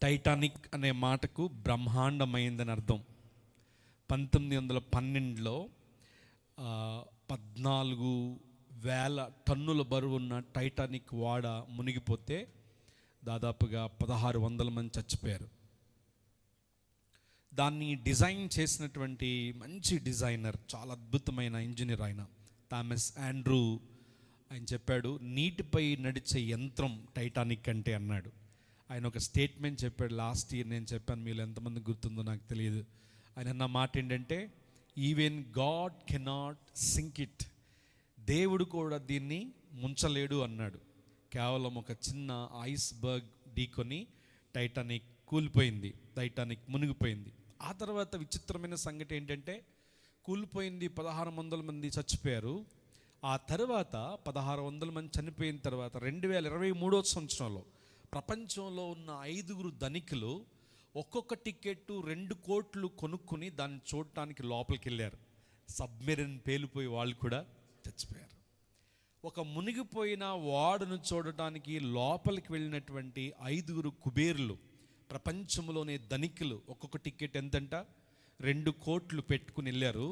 Titanic అనే మాటకు బ్రహ్మాండమైందని అర్థం. 1912లో 14,000 టన్నుల బరువున్న టైటానిక్ ఓడ మునిగిపోతే దాదాపుగా 1,600 మంది చచ్చిపోయారు. దాన్ని డిజైన్ చేసినటువంటి మంచి డిజైనర్, చాలా అద్భుతమైన ఇంజనీర్ ఆయన, థామస్ ఆండ్రూ. ఆయన చెప్పాడు, నీటిపై నడిచే యంత్రం టైటానిక్ అంటే అన్నాడు. ఆయన ఒక స్టేట్మెంట్ చెప్పాడు లాస్ట్ ఇయర్, నేను చెప్పాను, మీరు ఎంతమంది గుర్తుందో నాకు తెలియదు. ఆయన అన్న మాట ఏంటంటే, even God cannot think it, దేవుడు కూడా దీన్ని ముంచలేడు అన్నాడు. కేవలం ఒక చిన్న ఐస్బర్గ్ ఢీకొని టైటానిక్ కూలిపోయింది, టైటానిక్ మునిగిపోయింది. ఆ తర్వాత విచిత్రమైన సంగతి ఏంటంటే, కూలిపోయింది, 1,600 మంది చచ్చిపోయారు. ఆ తర్వాత 1,600 మంది చనిపోయిన తర్వాత 2023 సంవత్సరంలో ప్రపంచంలో ఉన్న 5 ధనికులు ఒక్కొక్క టికెట్ 2 కోట్లు కొనుక్కుని దాన్ని చూడటానికి లోపలికి వెళ్ళారు. సబ్మెరీన్ పేలిపోయి వాళ్ళు కూడా చచ్చిపోయారు. ఒక మునిగిపోయిన ఓడను చూడటానికి లోపలికి వెళ్ళినటువంటి 5 కుబేర్లు, ప్రపంచంలోనే ధనికులు, ఒక్కొక్క టికెట్ ఎంతంట 2 కోట్లు పెట్టుకుని వెళ్ళారు.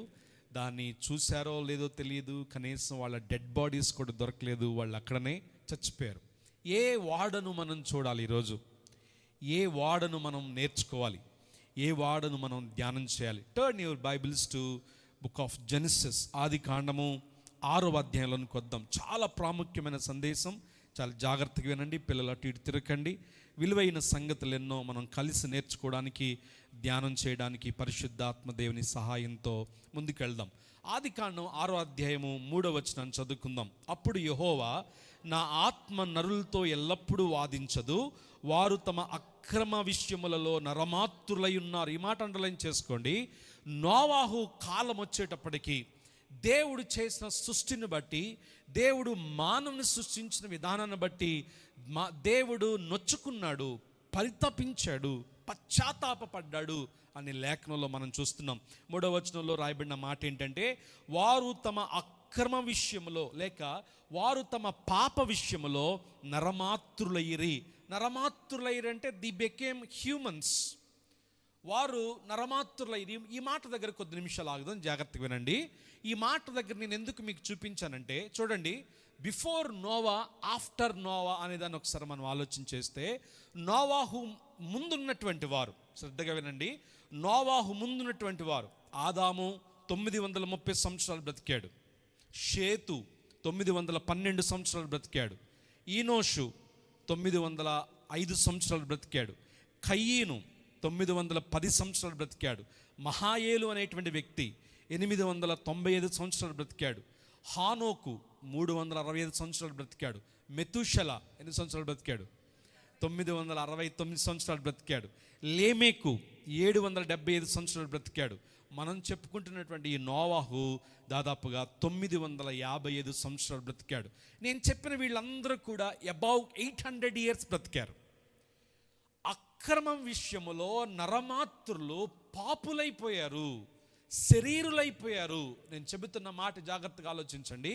దాన్ని చూశారో లేదో తెలియదు, కనీసం వాళ్ళ డెడ్ బాడీస్ కూడా దొరకలేదు, వాళ్ళు అక్కడనే చచ్చిపోయారు. ఏ ఓడను మనం చూడాలి ఈరోజు? ఏ ఓడను మనం నేర్చుకోవాలి? ఏ ఓడను మనం ధ్యానం చేయాలి? Turn your Bibles to book of Genesis, ఆది కాండము 6వ అధ్యాయంలోనికి వద్దాం. చాలా ప్రాముఖ్యమైన సందేశం, చాలా జాగ్రత్తగా వినండి. పిల్లలు అటు ఇటు తిరగండి. విలువైన సంగతులు ఎన్నో మనం కలిసి నేర్చుకోవడానికి, ధ్యానం చేయడానికి పరిశుద్ధాత్మ దేవుని సహాయంతో ముందుకెళ్దాం. ఆది కాండం 6వ అధ్యాయము 3వ వచనాన్ని చదువుకుందాం. అప్పుడు యెహోవా, నా ఆత్మ నరులతో ఎల్లప్పుడూ వాదించదు, వారు తమ అక్రమ విషయములలో నరమాత్రులై ఉన్నారు. ఈ మాట అండర్లైన్ చేసుకోండి. నోవాహు కాలం వచ్చేటప్పటికి దేవుడు చేసిన సృష్టిని బట్టి, దేవుడు మానవుని సృష్టించిన విధానాన్ని బట్టి దేవుడు నొచ్చుకున్నాడు, పరితపించాడు, పశ్చాత్తాపపడ్డాడు అని లేఖనంలో మనం చూస్తున్నాం. 3వ వచనంలో రాయబడిన మాట ఏంటంటే, వారు తమ అక్రమ విషయములో లేక వారు తమ పాప విషయములో నరమాత్రులయ్యిరి. నరమాత్రులయ్యిరి అంటే ది బికేమ్ హ్యూమన్స్. వారు నరమాత్రులయ్యి. ఈ మాట దగ్గర కొద్ది నిమిషాలు ఆగుదాం, జాగ్రత్తగా వినండి. ఈ మాట దగ్గర నేను ఎందుకు మీకు చూపించానంటే, చూడండి, బిఫోర్ నోవా, ఆఫ్టర్ నోవా అనే దాన్ని ఒకసారి మనం ఆలోచన చేస్తే, నోవాహు ముందున్నటువంటి వారు, శ్రద్ధగా వినండి, నోవాహు ముందున్నటువంటి వారు, ఆదాము 930 సంవత్సరాలు బ్రతికాడు, షేతు 912 సంవత్సరాలు బ్రతికాడు, ఈనోషు 905 సంవత్సరాలు బ్రతికాడు, కయ్యీను 910 సంవత్సరాలు బ్రతికాడు, మహాయేలు అనేటువంటి వ్యక్తి 895 సంవత్సరాలు బ్రతికాడు, హానోకు 365 సంవత్సరాలు బ్రతికాడు, మెతుషల ఎన్ని సంవత్సరాలు బ్రతికాడు? 969 సంవత్సరాలు బ్రతికాడు, లేమేకు 775 సంవత్సరాలు బ్రతికాడు. మనం చెప్పుకుంటున్నటువంటి ఈ నోవాహు దాదాపుగా 955 సంవత్సరాలు బ్రతికాడు. నేను చెప్పిన వీళ్ళందరూ కూడా అబౌవ్ 800 ఇయర్స్ బ్రతికారు. అక్రమం విషయములో నరమాత్రులు పాపులైపోయారు, శరీరులైపోయారు. నేను చెబుతున్న మాట జాగ్రత్తగా ఆలోచించండి.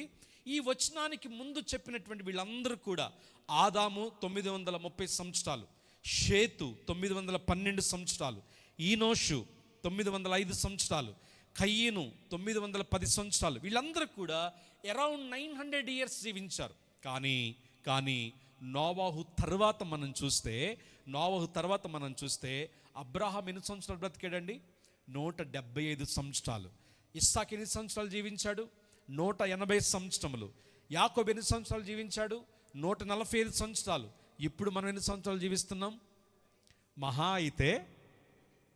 ఈ వచనానికి ముందు చెప్పినటువంటి వీళ్ళందరూ కూడా, ఆదాము 930 సంవత్సరాలు, షేతు 912 సంవత్సరాలు, ఈనోషు 905 సంవత్సరాలు, కయ్యీను 910 సంవత్సరాలు, వీళ్ళందరూ కూడా అరౌండ్ 900 ఇయర్స్ జీవించారు. కానీ నోవాహు తర్వాత మనం చూస్తే అబ్రహాం ఎన్ని సంవత్సరాలు బ్రతికాడండి? 175 సంవత్సరాలు. ఇస్సాకు ఎన్ని సంవత్సరాలు జీవించాడు? 180 సంవత్సరములు. యాకోబు ఎన్ని సంవత్సరాలు జీవించాడు? 145 సంవత్సరాలు. ఇప్పుడు మనం ఎన్ని సంవత్సరాలు జీవిస్తున్నాం? మహా అయితే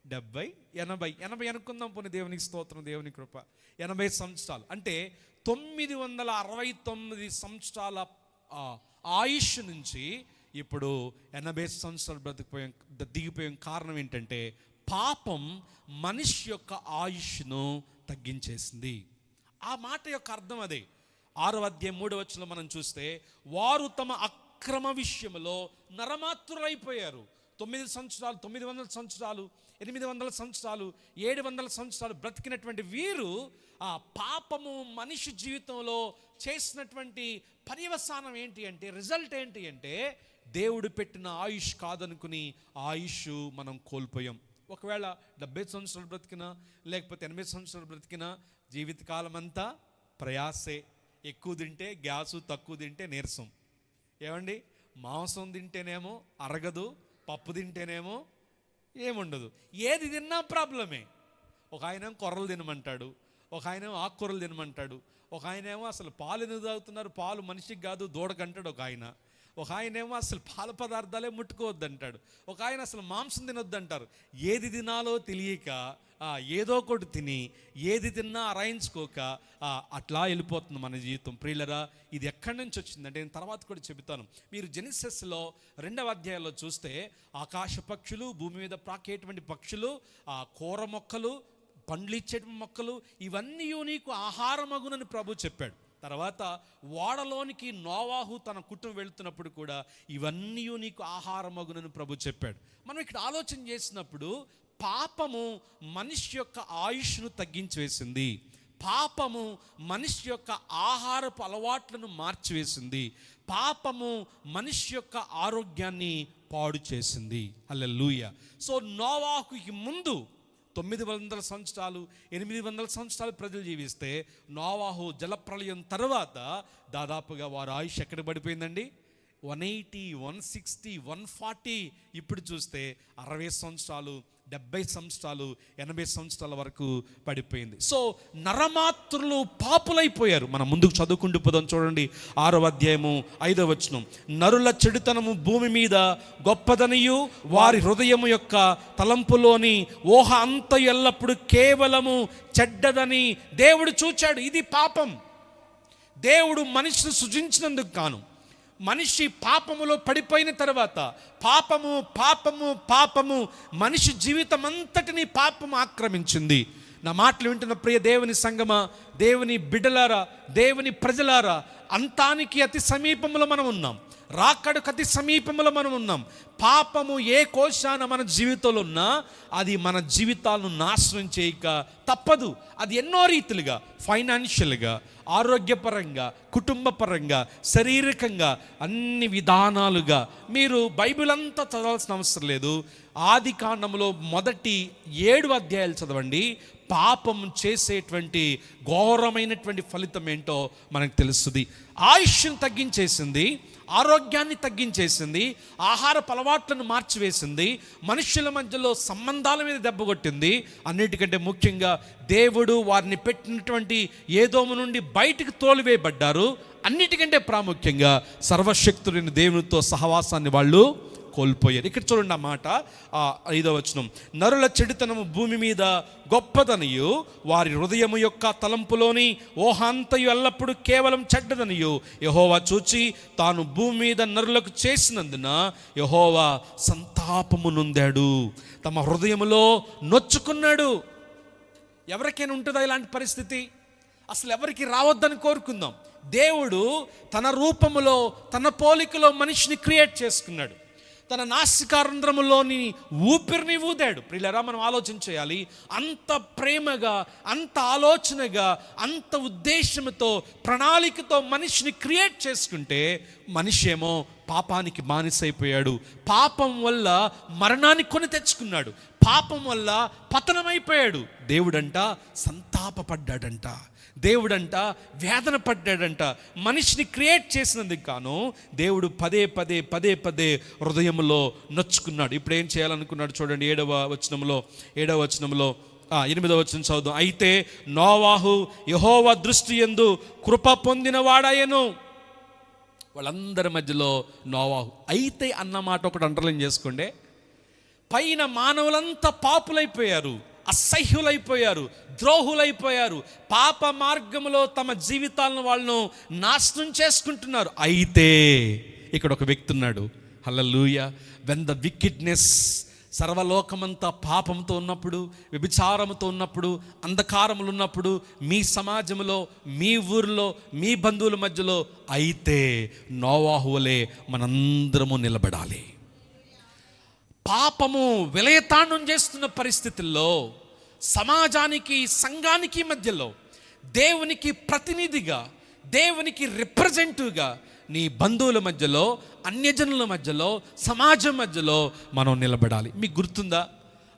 70, 80 అనుకుందాం. పోనీ, దేవునికి స్తోత్రం, దేవుని కృప. 80 సంవత్సరాలు అంటే 969 సంవత్సరాల ఆయుష్ నుంచి ఇప్పుడు 80 సంవత్సరాలు దిగిపోయాం. కారణం ఏంటంటే, పాపం మనిషి యొక్క ఆయుష్ను తగ్గించేసింది. ఆ మాట యొక్క అర్థం అదే. 6వ అధ్యాయం 3వ వచనంలో మనం చూస్తే, వారు తమ అక్రమ విషయంలో నరమాత్రులైపోయారు. 900 సంవత్సరాలు, 900 సంవత్సరాలు, 800 సంవత్సరాలు, 700 సంవత్సరాలు బ్రతికినటువంటి వీరు ఆ పాపము మనిషి జీవితంలో చేసినటువంటి పర్యవసానం ఏంటి అంటే, రిజల్ట్ ఏంటి అంటే, దేవుడు పెట్టిన ఆయుష్ కాదనుకుని ఆయుష్ మనం కోల్పోయాం. ఒకవేళ 70 సంవత్సరాలు బ్రతికినా లేకపోతే 80 సంవత్సరాలు బ్రతికినా జీవితకాలం అంతా ప్రయాసే. ఎక్కువ తింటే గ్యాసు, తక్కువ తింటే నీరసం. ఏమండి, మాంసం తింటేనేమో అరగదు, పప్పు తింటేనేమో ఏముండదు. ఏది తిన్నా ప్రాబ్లమే. ఒక ఆయన కొర్రలు తినమంటాడు, ఒక ఆయన ఆకుకూరలు తినమంటాడు, ఒక ఆయనేమో అసలు పాలు ఎందుకు తాగుతున్నారు, పాలు మనిషికి కాదు దూడకంటాడు ఒక ఆయనేమో అసలు పాల పదార్థాలే ముట్టుకోవద్దు అంటాడు, ఒక ఆయన అసలు మాంసం తినొద్దు అంటారు. ఏది తినాలో తెలియక ఏదో ఒకటి తిని ఏది తిన్నా అరాయించుకోక అట్లా వెళ్ళిపోతుంది మన జీవితం. ప్రియులరా, ఇది ఎక్కడి నుంచి వచ్చిందంటే నేను తర్వాత కూడా చెబుతాను. మీరు జెనిసిస్లో 2వ అధ్యాయంలో చూస్తే ఆకాశ పక్షులు, భూమి మీద ప్రాకేటువంటి పక్షులు, కూర మొక్కలు, పండ్లు ఇచ్చే మొక్కలు, ఇవన్నీ నీకు ఆహారమగునని ప్రభు చెప్పాడు. తర్వాత ఓడలోనికి నోవాహు తన కుటుంబం వెళుతున్నప్పుడు కూడా ఇవన్నీ నీకు ఆహారమగునని ప్రభు చెప్పాడు. మనం ఇక్కడ ఆలోచన చేసినప్పుడు పాపము మనిషి యొక్క ఆయుష్ను తగ్గించివేసింది. పాపము మనిషి యొక్క ఆహారపు అలవాట్లను మార్చివేసింది. పాపము మనిషి యొక్క ఆరోగ్యాన్ని పాడు చేసింది. హల్లెలూయా. సో నోవాహుకి ముందు 900 సంవత్సరాలు 800 సంవత్సరాలు ప్రజలు జీవిస్తే నోవాహు జలప్రళయం తర్వాత దాదాపుగా వారి ఆయుష్ ఎక్కడ పడిపోయిందండి? 180, 160, 140. ఇప్పుడు చూస్తే 60 సంవత్సరాలు, 70 సంవత్సరాలు, 80 సంవత్సరాల వరకు పడిపోయింది. సో నరమాత్రులు పాపులైపోయారు. మనం ముందుకు చదువుకుంటూ పోదాం. చూడండి 6వ అధ్యాయము 5వ వచనం. నరుల చెడుతనము భూమి మీద గొప్పదనియు వారి హృదయము యొక్క తలంపులోని ఊహ అంత ఎల్లప్పుడు కేవలము చెడ్డదని దేవుడు చూచాడు. ఇది పాపం. దేవుడు మనిషిని సృజించినందుకు కాను, మనిషి పాపములో పడిపోయిన తర్వాత పాపము పాపము పాపము మనిషి జీవితం అంతటిని పాపము ఆక్రమించింది. నా మాటలు వింటున్న ప్రియ దేవుని సంగమా, దేవుని బిడ్డలారా, దేవుని ప్రజలారా, అంతానికి అతి సమీపంలో మనం ఉన్నాం. రాకడకు అతి సమీపంలో మనం ఉన్నాం. పాపము ఏ కోశాన మన జీవితంలో ఉన్నా అది మన జీవితాలను నాశనం చేయక తప్పదు. అది ఎన్నో రీతులుగా, ఫైనాన్షియల్గా, ఆరోగ్యపరంగా, కుటుంబపరంగా, శారీరకంగా, అన్ని విధానాలుగా. మీరు బైబిల్ అంతా చదవాల్సిన అవసరం లేదు. ఆది కాండంలో మొదటి 7 అధ్యాయాలు చదవండి. పాపం చేసేటువంటి ఘోరమైనటువంటి ఫలితం ఏంటో మనకు తెలుస్తుంది. ఆయుష్ను తగ్గించేసింది, ఆరోగ్యాన్ని తగ్గించేసింది, ఆహారపు అలవాట్లను మార్చివేసింది, మనుషుల మధ్యలో సంబంధాల మీద దెబ్బకొట్టింది. అన్నిటికంటే ముఖ్యంగా దేవుడు వారిని పెట్టినటువంటి ఏదోము నుండి బయటికి తోలివేయబడ్డారు. అన్నిటికంటే ప్రాముఖ్యంగా సర్వశక్తుడైన దేవునితో సహవాసాన్ని వాళ్ళు కోల్పోయారు. ఇక్కడ చూడండి ఆ మాట, 5వ వచనం. నరుల చెడుతనము భూమి మీద గొప్పదనియు వారి హృదయము యొక్క తలంపులోని ఊహంతయు ఎల్లప్పుడూ కేవలం చెడ్డదనియు యెహోవా చూచి తాను భూమి మీద నరులకు చేసినందున యెహోవా సంతాపము నొందాడు, తమ హృదయములో నొచ్చుకున్నాడు. ఎవరికైనా ఉంటుందా ఇలాంటి పరిస్థితి? అసలు ఎవరికి రావద్దని కోరుకుందాం. దేవుడు తన రూపములో, తన పోలికలో మనిషిని క్రియేట్ చేసుకున్నాడు. తన నాసికారంధ్రములోని ఊపిరిని ఊదాడు. ప్రియులారా, మనం ఆలోచన చేయాలి. అంత ప్రేమగా, అంత ఆలోచనగా, అంత ఉద్దేశంతో, ప్రణాళికతో మనిషిని క్రియేట్ చేసుకుంటే మనిషి ఏమో పాపానికి బానిసైపోయాడు. పాపం వల్ల మరణాన్ని కొని తెచ్చుకున్నాడు. పాపం వల్ల పతనమైపోయాడు. దేవుడంట సంతాపపడ్డాడంట, దేవుడంట వేదన పడ్డాడంట. మనిషిని క్రియేట్ చేసినందుకు గాను దేవుడు పదే పదే హృదయంలో నొచ్చుకున్నాడు. ఇప్పుడు ఏం చేయాలనుకున్నాడు చూడండి 7వ వచనంలో 8వ వచనం చదువుదాం. అయితే నోవాహు యెహోవా దృష్టి యందు కృప పొందిన వాడాయను. వాళ్ళందరి మధ్యలో నోవాహు అయితే అన్న మాట ఒకటి అండర్లైన్ చేసుకోండి. పైన మానవులంతా పాపులైపోయారు, అసహ్యులైపోయారు, ద్రోహులైపోయారు, పాప మార్గంలో తమ జీవితాలను వాళ్ళను నాశనం చేసుకుంటున్నారు. అయితే ఇక్కడ ఒక వ్యక్తి ఉన్నాడు. హల్లెలూయా. వెన్ ద వికెడ్నెస్, సర్వలోకమంతా పాపంతో ఉన్నప్పుడు, వ్యభిచారంతో ఉన్నప్పుడు, అంధకారములు ఉన్నప్పుడు, మీ సమాజంలో, మీ ఊరిలో, మీ బంధువుల మధ్యలో, అయితే నోవాహు వలె మనందరము నిలబడాలి. పాపము విలయతాండం చేస్తున్న పరిస్థితుల్లో సమాజానికి, సంఘానికి మధ్యలో దేవునికి ప్రతినిధిగా, దేవునికి రిప్రజెంటివ్గా నీ బంధువుల మధ్యలో, అన్యజనుల మధ్యలో, సమాజం మధ్యలో మనం నిలబడాలి. మీకు గుర్తుందా,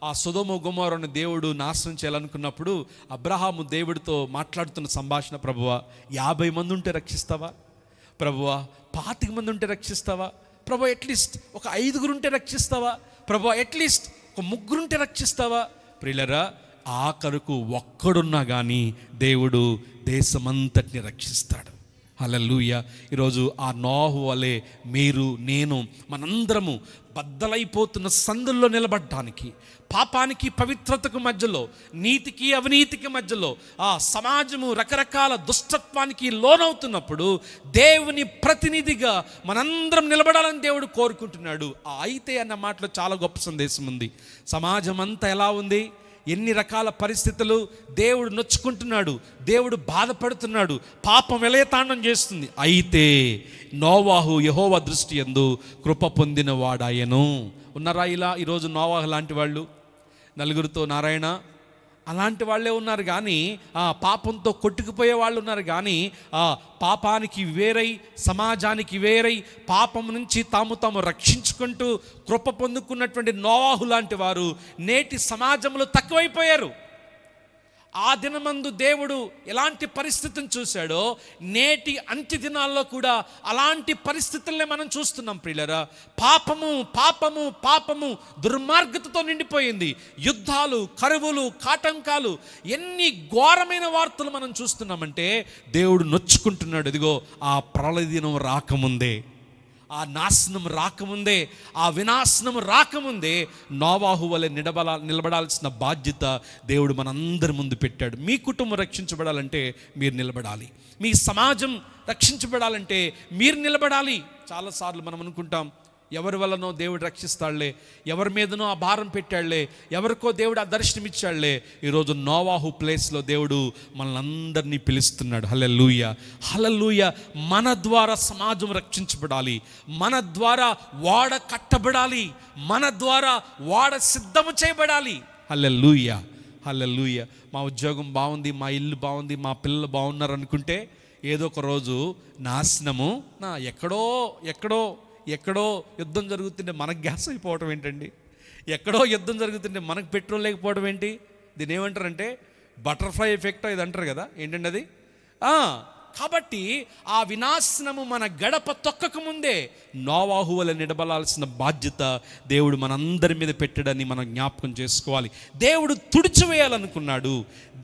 ఆ సొదొమ గొమొర్రాను దేవుడు నాశనం చేయాలనుకున్నప్పుడు అబ్రహాము దేవుడితో మాట్లాడుతున్న సంభాషణ, ప్రభువా 50 మంది ఉంటే రక్షిస్తావా, ప్రభువా 25 మంది ఉంటే రక్షిస్తావా, ప్రభువా అట్లీస్ట్ ఒక 5 ఉంటే రక్షిస్తావా, ప్రభువా అట్లీస్ట్ ఒక 3 ఉంటే రక్షిస్తావా. ప్రియులరా, ఆఖరుకు ఒక్కడున్నా కానీ దేవుడు దేశమంతటిని రక్షిస్తాడు. హల్లెలూయా. ఈరోజు ఆ నోహు వలె మీరు, నేను, మనందరము బద్దలైపోతున్న సందుల్లో నిలబడటానికి, పాపానికి పవిత్రతకు మధ్యలో, నీతికి అవినీతికి మధ్యలో, ఆ సమాజము రకరకాల దుష్టత్వానికి లోనవుతున్నప్పుడు దేవుని ప్రతినిధిగా మనందరం నిలబడాలని దేవుడు కోరుకుంటున్నాడు. ఆ అయితే అన్న మాటలో చాలా గొప్ప సందేశం ఉంది. సమాజం అంతా ఎలా ఉంది, ఎన్ని రకాల పరిస్థితులు, దేవుడు నొచ్చుకుంటున్నాడు, దేవుడు బాధపడుతున్నాడు, పాపం విలయతాండం చేస్తుంది. అయితే నోవాహు యెహోవా దృష్టి యందు కృప పొందిన వాడాయను. ఉన్నారా ఇలా ఈరోజు నోవాహు లాంటి వాళ్ళు? నలుగురితో నారాయణ అలాంటి వాళ్ళే ఉన్నారు కానీ, ఆ పాపంతో కొట్టుకుపోయే వాళ్ళు ఉన్నారు కానీ, ఆ పాపానికి వేరై, సమాజానికి వేరై, పాపం నుంచి తాము రక్షించుకుంటూ కృప పొందుకున్నటువంటి నోవాహు లాంటి వారు నేటి సమాజంలో తక్కువైపోయారు. ఆ దినమందు దేవుడు ఎలాంటి పరిస్థితిని చూశాడో నేటి అంత్య దినాల్లో కూడా అలాంటి పరిస్థితుల్ని మనం చూస్తున్నాం. ప్రియులరా, పాపము పాపము పాపము దుర్మార్గతతో నిండిపోయింది. యుద్ధాలు, కరువులు, కాటంకాలు, ఎన్ని ఘోరమైన వార్తలు మనం చూస్తున్నామంటే దేవుడు నొచ్చుకుంటున్నాడు. ఇదిగో ఆ ప్రళయ దినం రాకముందే, ఆ నాశనం రాకముందే, ఆ వినాశనం రాకముందే నోవాహు వలె నిలబడాల్సిన బాధ్యత దేవుడు మనందరి ముందు పెట్టాడు. మీ కుటుంబం రక్షించబడాలంటే మీరు నిలబడాలి. మీ సమాజం రక్షించబడాలంటే మీరు నిలబడాలి. చాలాసార్లు మనం అనుకుంటాం, ఎవరి వల్లనో దేవుడు రక్షిస్తాడులే, ఎవరి మీదనో ఆ భారం పెట్టాడులే, ఎవరికో దేవుడు ఆ దర్శనం ఇచ్చాడులే. ఈరోజు నోవాహు ప్లేస్లో దేవుడు మనల్ని అందరినీ పిలుస్తున్నాడు. హల్లెలూయా, హల్లెలూయా. మన ద్వారా సమాజం రక్షించబడాలి, మన ద్వారా వాడ కట్టబడాలి, మన ద్వారా వాడ సిద్ధము చేయబడాలి. హల్లెలూయా, హల్లెలూయా. మా ఉద్యోగం బాగుంది, మా ఇల్లు బాగుంది, మా పిల్లలు బాగున్నారు అనుకుంటే ఏదో ఒక రోజు నాశనము. ఎక్కడో యుద్ధం జరుగుతుంటే మనకు గ్యాస్ అయిపోవటం ఏంటండి? ఎక్కడో యుద్ధం జరుగుతుంటే మనకు పెట్రోల్ లేకపోవడం ఏంటి? దీని ఏమంటారంటే బటర్ఫ్లై ఎఫెక్ట్ ఇది అంటారు కదా, ఏంటండి అది? కాబట్టి ఆ వినాశనము మన గడప తొక్కక ముందే నోవాహు వలె నిలబడాల్సిన బాధ్యత దేవుడు మనందరి మీద పెట్టాడని మనం జ్ఞాపకం చేసుకోవాలి. దేవుడు తుడిచివేయాలనుకున్నాడు,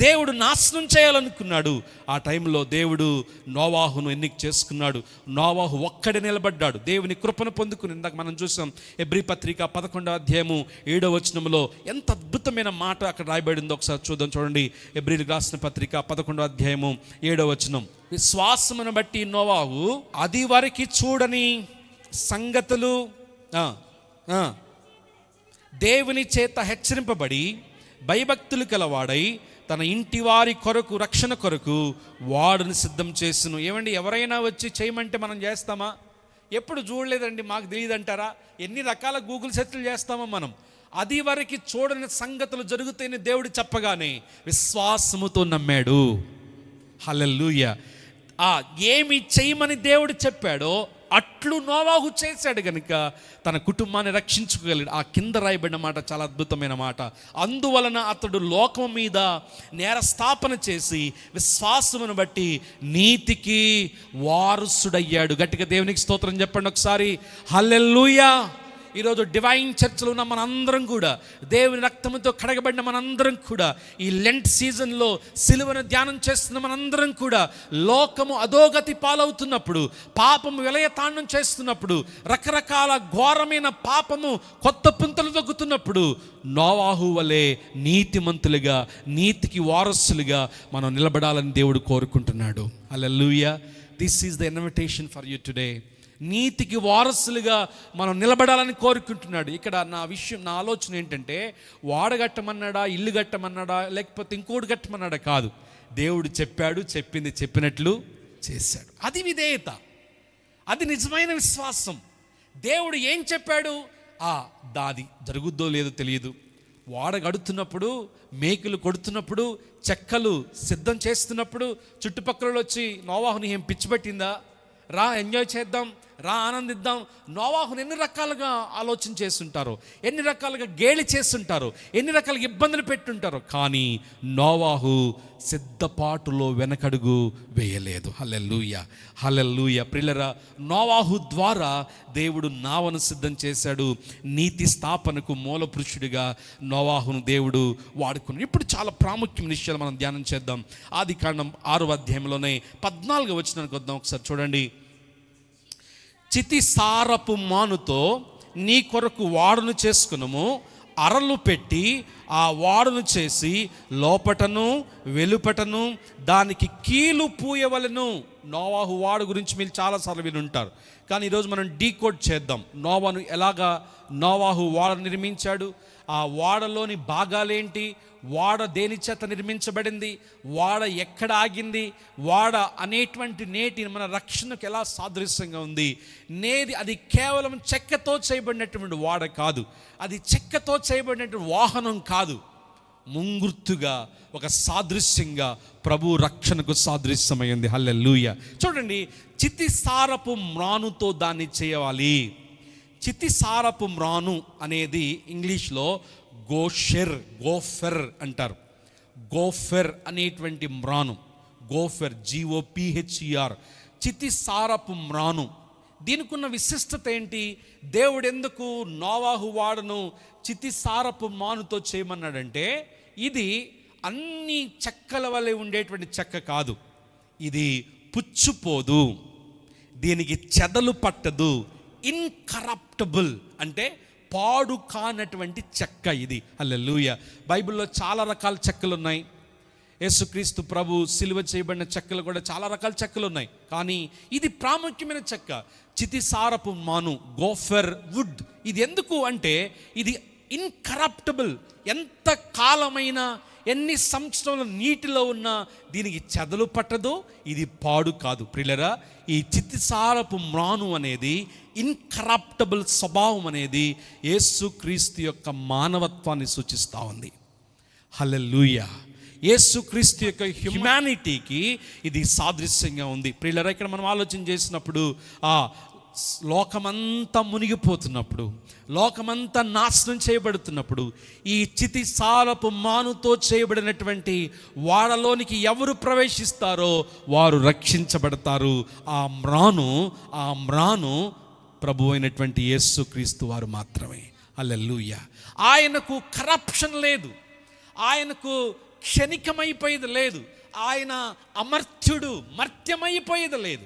దేవుడు నాశనం చేయాలనుకున్నాడు. ఆ టైంలో దేవుడు నోవాహును ఎన్నిక చేసుకున్నాడు. నోవాహు ఒక్కడే నిలబడ్డాడు, దేవుని కృపను పొందుకుని. ఇందాక మనం చూసాం హెబ్రీ పత్రిక 11వ అధ్యాయము 7వ వచనంలో ఎంత అద్భుతమైన మాట అక్కడ రాయబడిందో ఒకసారి చూడండి. హెబ్రీలకు రాసిన పత్రిక 11వ అధ్యాయము 7వ వచనం. విశ్వాసమును బట్టి నోవాహు అది వరకు చూడని సంగతులు దేవుని చేత హెచ్చరింపబడి భయభక్తులు కలవాడై తన ఇంటి వారి కొరకు, రక్షణ కొరకు వాడును సిద్ధం చేసును. ఏమండి, ఎవరైనా వచ్చి చేయమంటే మనం చేస్తామా? ఎప్పుడు చూడలేదండి, మాకు తెలియదు అంటారా? ఎన్ని రకాల గూగుల్ సెర్చ్లు చేస్తామో మనం. అది వరకు చూడని సంగతులు జరుగుతాయని దేవుడు చెప్పగానే విశ్వాసముతో నమ్మాడు. హల్లెలూయా. ఏమి చేయమని దేవుడు చెప్పాడో అట్లు నోవాహు చేశాడు కనుక తన కుటుంబాన్ని రక్షించుకోగలిగాడు. ఆ కింద రాయబడిన మాట చాలా అద్భుతమైన మాట. అందువలన అతడు లోకం మీద నేరస్థాపన చేసి విశ్వాసమును బట్టి నీతికి వారసుడయ్యాడు. గట్టిగా దేవునికి స్తోత్రం చెప్పండి ఒకసారి. హల్లెలూయా. ఈరోజు డివైన్ చర్చ్లో ఉన్న మనందరం కూడా, దేవుని రక్తముతో కడగబడిన మనందరం కూడా, ఈ లెంట్ సీజన్లో సిలువను ధ్యానం చేస్తున్న మనందరం కూడా లోకము అధోగతి పాలవుతున్నప్పుడు, పాపము విలయతాండం చేస్తున్నప్పుడు, రకరకాల ఘోరమైన పాపము కొత్త పుంతలు తొక్కుతున్నప్పుడు నోవాహు వలె నీతిమంతులుగా, నీతికి వారసులుగా మనం నిలబడాలని దేవుడు కోరుకుంటున్నాడు. Hallelujah. This is the invitation for you today. నీతికి వారసులుగా మనం నిలబడాలని కోరుకుంటున్నాడు. ఇక్కడ నా ఆలోచన ఏంటంటే, వాడగట్టమన్నాడా, ఇల్లు కట్టమన్నాడా, లేకపోతే ఇంకోటి కట్టమన్నాడా కాదు. దేవుడు చెప్పాడు, చెప్పింది చెప్పినట్లు చేశాడు. అది విధేయత, అది నిజమైన విశ్వాసం. దేవుడు ఏం చెప్పాడు దాది జరుగుద్దో లేదో తెలియదు. వాడగడుతున్నప్పుడు, మేకులు కొడుతున్నప్పుడు, చెక్కలు సిద్ధం చేస్తున్నప్పుడు చుట్టుపక్కల వచ్చి నోవాహుని ఏం పిచ్చిపెట్టిందా, రా ఎంజాయ్ చేద్దాం, రా ఆనందిద్దాం. నోవాహును ఎన్ని రకాలుగా ఆలోచన చేస్తుంటారో, ఎన్ని రకాలుగా గేలి చేస్తుంటారో, ఎన్ని రకాలుగా ఇబ్బందులు పెట్టుంటారో, కానీ నోవాహు సిద్ధపాటులో వెనకడుగు వేయలేదు. హల్లెలూయా, హల్లెలూయా. ప్రియులారా, నోవాహు ద్వారా దేవుడు నావను సిద్ధం చేశాడు. నీతి స్థాపనకు మూల పురుషుడిగా నోవాహును దేవుడు వాడుకున్నాడు. ఇప్పుడు చాలా ప్రాముఖ్యమైన విషయాలు మనం ధ్యానం చేద్దాం. ఆదికాండం 6వ అధ్యాయంలోనే 14వ వచనానికి వద్దాం. ఒకసారి చూడండి. చితిసారపు మానుతో నీ కొరకు వాడును చేసుకునము, అరలు పెట్టి ఆ వాడును చేసి లోపటను వెలుపటను దానికి కీలు పూయవలెను. నోవాహు వాడు గురించి మీరు చాలాసార్లు వినుంటారు, కానీ ఈరోజు మనం డీకోడ్ చేద్దాం. నోవాను ఎలాగా నోవాహు వాడ నిర్మించాడు, ఆ వాడలోని భాగాలేంటి, వాడ దేని చేత నిర్మించబడింది, వాడ ఎక్కడ ఆగింది, వాడ అనేటువంటి నేటి మన రక్షణకు ఎలా సాదృశ్యంగా ఉంది. అది కేవలం చెక్కతో చేయబడినటువంటి వాడ కాదు, అది చెక్కతో చేయబడినటువంటి వాహనం కాదు, ముంగుర్తుగా ఒక సాదృశ్యంగా ప్రభు రక్షణకు సాదృశ్యమైంది. హల్లెలూయా. చూడండి, చితిసారపు మ్రానుతో దాన్ని చేయాలి. చితిసారపు మ్రాను అనేది ఇంగ్లీష్లో గోఫెర్ అంటారు. గోఫెర్ అనేటువంటి మ్రాను, గోఫెర్, GOPHER, చితిసారపు మ్రాను. దీనికి ఉన్న విశిష్టత ఏంటి? దేవుడు ఎందుకు నోవాహు వాడను చితిసారపు మానుతో చేయమన్నాడంటే, ఇది అన్ని చెక్కల వలె ఉండేటువంటి చెక్క కాదు, ఇది పుచ్చుపోదు, దీనికి చెదలు పట్టదు, ఇన్కరప్టబుల్ అంటే పాడు కానటువంటి చెక్క ఇది. హల్లెలూయా. బైబిల్లో చాలా రకాల చెక్కలు ఉన్నాయి. యేసుక్రీస్తు ప్రభు సిలువ చేయబడిన చెక్కలు కూడా చాలా రకాల చెక్కలు ఉన్నాయి, కానీ ఇది ప్రాముఖ్యమైన చెక్క, చితిసారపు మాను, గోఫెర్ వుడ్. ఇది ఎందుకు అంటే ఇది ఇన్కరప్టబుల్. ఎంత కాలమైనా, ఎన్ని సంవత్సరాలు నీటిలో ఉన్నా దీనికి చెదలు పట్టదు, ఇది పాడు కాదు. ప్రియులారా, ఈ చితిసారపు మ్రాను అనేది, ఇన్కరప్టబుల్ స్వభావం అనేది యేసుక్రీస్తు యొక్క మానవత్వాన్ని సూచిస్తూ ఉంది. హల్లెలూయా. యేసుక్రీస్తు యొక్క హ్యుమానిటీకి ఇది సాదృశ్యంగా ఉంది. ప్రియులారా, ఇక్కడ మనం ఆలోచన చేసినప్పుడు లోకమంతా మునిగిపోతున్నప్పుడు, లోకమంతా నాశనం చేయబడుతున్నప్పుడు, ఈ చితిసారపు మానుతో చేయబడినటువంటి వాడలోనికి ఎవరు ప్రవేశిస్తారో వారు రక్షించబడతారు. ఆ మ్రాను ప్రభు అయినటువంటి యేసుక్రీస్తు వారు మాత్రమే. హల్లెలూయా. ఆయనకు కరప్షన్ లేదు, ఆయనకు క్షణికమైపోయేది లేదు, ఆయన అమర్త్యుడు, మర్త్యమైపోయేది లేదు.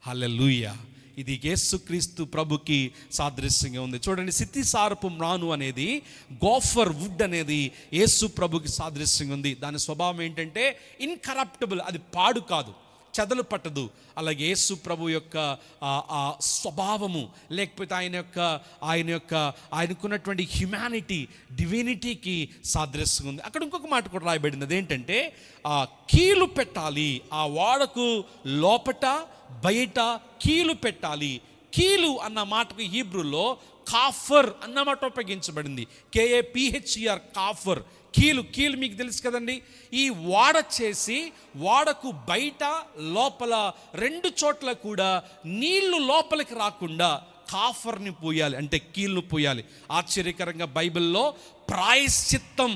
హల్లెలూయా. ఇది యేసుక్రీస్తు ప్రభుకి సాదృశ్యంగా ఉంది. చూడండి, చితిసారపు మ్రాను అనేది, గోఫర్ వుడ్ అనేది యేసు ప్రభుకి సాదృశ్యంగా ఉంది. దాని స్వభావం ఏంటంటే ఇన్కరప్టబుల్, అది పాడు కాదు, చెదలు పట్టదు. అలాగే యేసు ప్రభు యొక్క ఆ స్వభావము, లేకపోతే ఆయనకున్నటువంటి హ్యుమానిటీ, డివినిటీకి సాదృశ్యంగా ఉంది. అక్కడ ఇంకొక మాట కూడా రాయబడింది, అదేంటంటే కీలు పెట్టాలి. ఆ వాడకు లోపట బయట కీలు పెట్టాలి. కీలు అన్న మాటకు హీబ్రూలో కాఫర్ అన్న మాట ఉపయోగించబడింది. KAPHER, కాఫర్, కీలు. కీలు మీకు తెలుసు కదండి. ఈ వాడ చేసి వాడకు బయట లోపల రెండు చోట్ల కూడా నీళ్లు లోపలికి రాకుండా కాఫర్ని పూయాలి, అంటే కీలును పూయాలి. ఆశ్చర్యకరంగా బైబిల్లో ప్రాయశ్చిత్తం,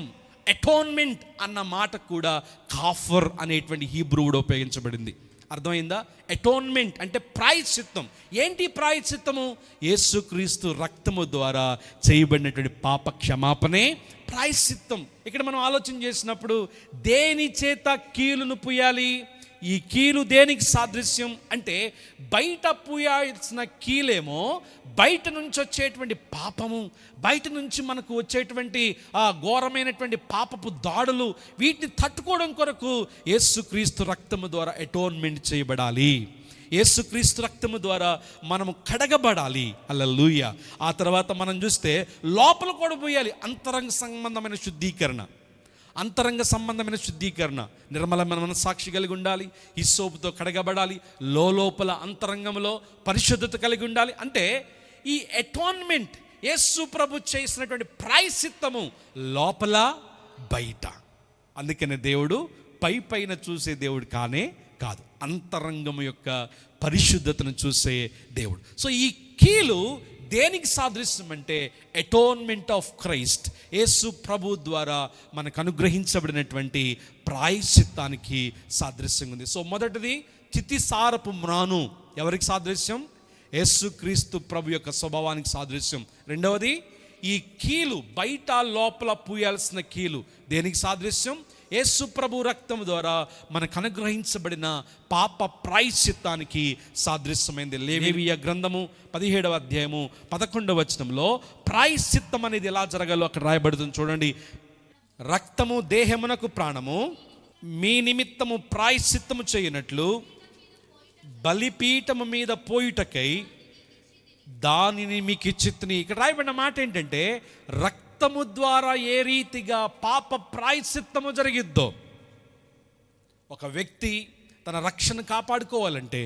అటోన్మెంట్ అన్న మాట కూడా కాఫర్ అనేటువంటి హీబ్రూ కూడా ఉపయోగించబడింది. అర్థమైందా? అటోన్మెంట్ అంటే ప్రాయశ్చిత్తం. ఏంటి ప్రాయశ్చిత్తము? యేసుక్రీస్తు రక్తము ద్వారా చేయబడినటువంటి పాప క్షమాపణే ప్రాయశ్చిత్తం. ఇక్కడ మనం ఆలోచన చేసినప్పుడు దేని చేత కీలును పూయాలి? ఈ కీలు దేనికి సాదృశ్యం అంటే, బయట పూయాల్సిన కీలేమో బయట నుంచి వచ్చేటువంటి పాపము, బయట నుంచి మనకు వచ్చేటువంటి ఆ ఘోరమైనటువంటి పాపపు దాడులు, వీటిని తట్టుకోవడం కొరకు యేసుక్రీస్తు రక్తము ద్వారా అటోన్మెంట్ చేయబడాలి. యేసుక్రీస్తు రక్తము ద్వారా మనము కడగబడాలి. హల్లెలూయా. ఆ తర్వాత మనం చూస్తే లోపల కూడా పోయాలి, అంతరంగ సంబంధమైన శుద్ధీకరణ. అంతరంగ సంబంధమైన శుద్ధీకరణ, నిర్మలమైన మనస్సాక్షి కలిగి ఉండాలి, హిస్సోపుతో కడగబడాలి, లోపల అంతరంగంలో పరిశుద్ధత కలిగి ఉండాలి. అంటే ఈ అటోన్మెంట్, యేసు ప్రభు చేసినటువంటి ప్రాయశ్చిత్తము లోపల బయట. అందుకనే దేవుడు పైన చూసే దేవుడు కానే కాదు, అంతరంగము యొక్క పరిశుద్ధతను చూసే దేవుడు. సో ఈ కీలు దేనికి సాదృశ్యం అంటే అటోన్మెంట్ ఆఫ్ క్రైస్ట్, యేసు ప్రభు ద్వారా మనకు అనుగ్రహించబడినటువంటి ప్రాయశ్చిత్తానికి సాదృశ్యంగా ఉంది. సో మొదటిది చితిసారపు మ్రాను ఎవరికి సాదృశ్యం? యేసుక్రీస్తు ప్రభు యొక్క స్వభావానికి సాదృశ్యం. రెండవది ఈ కీలు బయట లోపల పూయాల్సిన కీలు దేనికి సాదృశ్యం? యేసు ప్రభు రక్తం ద్వారా మనకు అనుగ్రహించబడిన పాప ప్రాయశ్చిత్తానికి సాదృశ్యమైంది. లేవియ గ్రంథము 17వ అధ్యాయము 11వ వచనంలో ప్రాయశ్చిత్తం అనేది ఎలా జరగాలో అక్కడ రాయబడుతుంది చూడండి. రక్తము దేహమునకు ప్రాణము, మీ నిమిత్తము ప్రాయశ్చిత్తము చేయనట్లు బలిపీఠము మీద పోయుటకై దానిని మీకు ఇచ్చితిని. ఇక్కడ రాయబడిన మాట ఏంటంటే రక్తము ద్వారా ఏ రీతిగా పాప ప్రాయశ్చిత్తము జరిగిద్దో, ఒక వ్యక్తి తన రక్షణ కాపాడుకోవాలంటే,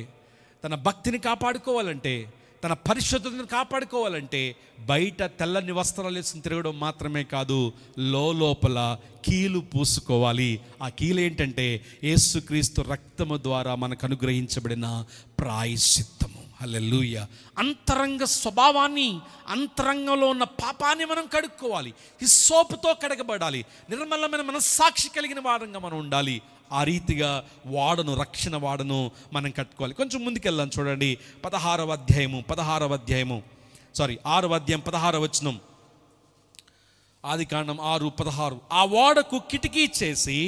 తన భక్తిని కాపాడుకోవాలంటే, తన పరిశుద్ధతను కాపాడుకోవాలంటే బయట తెల్లని వస్త్రాలు వేసుకుని తిరగడం మాత్రమే కాదు, లోపల కీలు పూసుకోవాలి. ఆ కీలు ఏంటంటే యేసుక్రీస్తు రక్తము ద్వారా మనకు అనుగ్రహించబడిన ప్రాయశ్చిత్తము. హల్లెలూయా. అంతరంగ స్వభావాన్ని, అంతరంగంలో ఉన్న పాపాన్ని మనం కడుక్కోవాలి. హిస్సోపుతో కడగబడాలి. నిర్మలమైన మనస్సాక్షి కలిగిన వారంగా మనం ఉండాలి. ఆ రీతిగా వాడను, రక్షణ వాడను మనం కట్టుకోవాలి. కొంచెం ముందుకెళ్దాం చూడండి. 6వ అధ్యాయం 16వ వచనం, ఆదికాండం 6:16. ఆ ఓడకు కిటికీ చేసి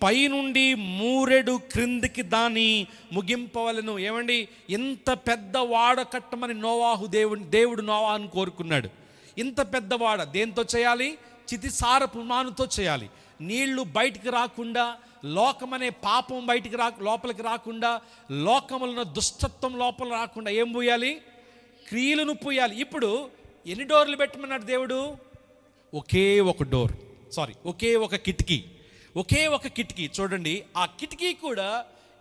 పైనుండి మూరెడు క్రిందికి దాన్ని ముగింపవలను. ఏమండి, ఇంత పెద్ద వాడ కట్టమని దేవుడు నోవాహును కోరుకున్నాడు. ఇంత పెద్ద వాడ దేంతో చేయాలి? చితిసారపు మ్రానుతో చేయాలి. నీళ్లు బయటికి రాకుండా, లోకమనే పాపం బయటికి లోపలికి రాకుండా, లోకములున్న దుష్టత్వం లోపల రాకుండా ఏం పోయాలి? క్రియలను పోయాలి. ఇప్పుడు ఎన్ని డోర్లు పెట్టమన్నాడు దేవుడు? ఒకే ఒక కిటికీ. చూడండి, ఆ కిటికీ కూడా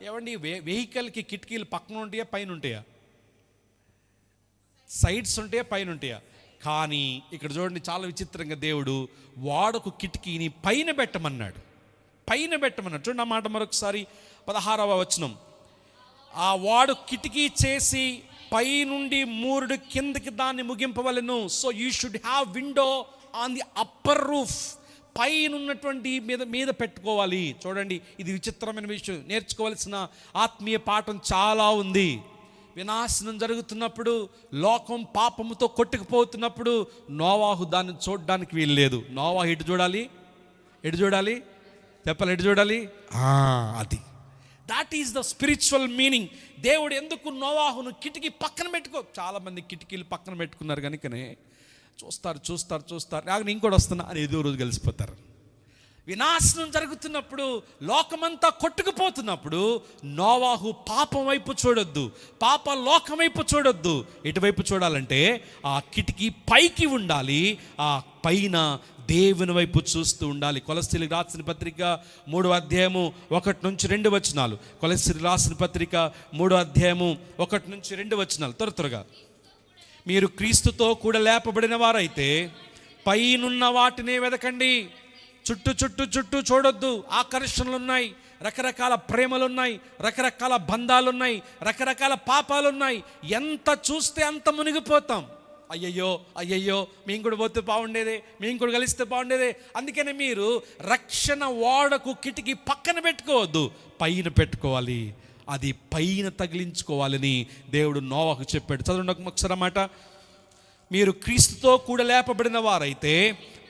ఏమండి, వెహికల్కి కిటికీలు పక్కన ఉంటాయా, పైన ఉంటాయా? సైడ్స్ ఉంటాయా, పైన ఉంటాయా? కానీ ఇక్కడ చూడండి, చాలా విచిత్రంగా దేవుడు వాడకు కిటికీని పైన పెట్టమన్నాడు. చూడండి ఆ మాట మరొకసారి. 16వ వచనం, ఆ వాడు కిటికీ చేసి పైనుండి మూరుడు కిందకి దాన్ని ముగింపవలెను. So you should have window on the upper roof. పైన ఉన్నటువంటి మీద పెట్టుకోవాలి. చూడండి, ఇది విచిత్రమైన విషయం. నేర్చుకోవాల్సిన ఆత్మీయ పాఠం చాలా ఉంది. వినాశనం జరుగుతున్నప్పుడు, లోకం పాపముతో కొట్టుకుపోతున్నప్పుడు నోవాహు దాన్ని చూడడానికి వీలు లేదు. నోవాహు ఎటు చూడాలి? చెప్పాలి, ఎటు చూడాలి? అది that is the spiritual meaning. దేవుడు ఎందుకు నోవాహును కిటికీ పక్కన చాలామంది కిటికీలు పక్కన పెట్టుకున్నారు కనుకనే చూస్తారు నేను ఇంకోటి వస్తున్నా అని ఏదో రోజు కలిసిపోతారు. వినాశనం జరుగుతున్నప్పుడు, లోకమంతా కొట్టుకుపోతున్నప్పుడు నోవాహు పాపం వైపు చూడొద్దు, పాప లోకం వైపు చూడొద్దు. ఎటువైపు చూడాలంటే ఆ కిటికీ పైకి ఉండాలి, ఆ పైన దేవుని వైపు చూస్తూ ఉండాలి. కొలస్సీలకు రాసిన పత్రిక 3వ అధ్యాయము 1-2 వచనాలు. కొలస్సీలకు రాసిన పత్రిక 3వ అధ్యాయము 1-2 వచనాలు. త్వరగా, మీరు క్రీస్తుతో కూడా లేపబడిన వారైతే పైనున్న వాటినే వెదకండి. చుట్టూ చూడొద్దు. ఆకర్షణలు ఉన్నాయి, రకరకాల ప్రేమలు ఉన్నాయి, రకరకాల బంధాలు ఉన్నాయి, రకరకాల పాపాలు ఉన్నాయి. ఎంత చూస్తే అంత మునిగిపోతాం. అయ్యయ్యో మేము కూడా పోతే బాగుండేదే, మేము కూడా కలిస్తే బాగుండేదే. అందుకని మీరు రక్షణ ఓడకు కిటికీ పక్కన పెట్టుకోవద్దు, పైన పెట్టుకోవాలి. అది పైన తగిలించుకోవాలని దేవుడు నోవాహుకు చెప్పాడు. చదవండి ఒకసారి మాట. మీరు క్రీస్తుతో కూడా లేపబడిన వారైతే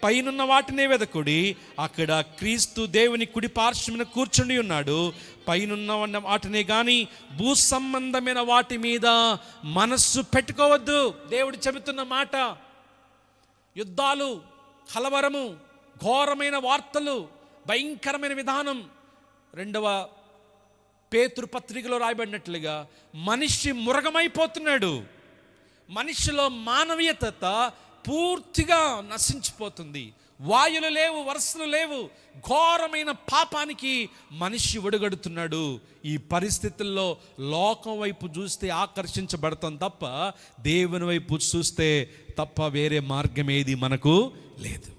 పైనున్న వాటినే వెదకుడి, అక్కడ క్రీస్తు దేవుని కుడి పార్శ్వమున కూర్చుండి ఉన్నాడు. పైనున్న వాటినే కానీ భూ సంబంధమైన వాటి మీద మనస్సు పెట్టుకోవద్దు. దేవుడు చెబుతున్న మాట. యుద్ధాలు, కలవరము, ఘోరమైన వార్తలు, భయంకరమైన విధానం. 2వ పేతురు పత్రికలో రాయబడినట్లుగా మనిషి మురగమైపోతున్నాడు. మనిషిలో మానవీయత పూర్తిగా నశించిపోతుంది. వాయులు లేవు, వరుసలు లేవు. ఘోరమైన పాపానికి మనిషి ఒడుగడుతున్నాడు. ఈ పరిస్థితుల్లో లోకం వైపు చూస్తే ఆకర్షించబడతాం తప్ప, దేవుని వైపు చూస్తే తప్ప వేరే మార్గం ఏది మనకు లేదు.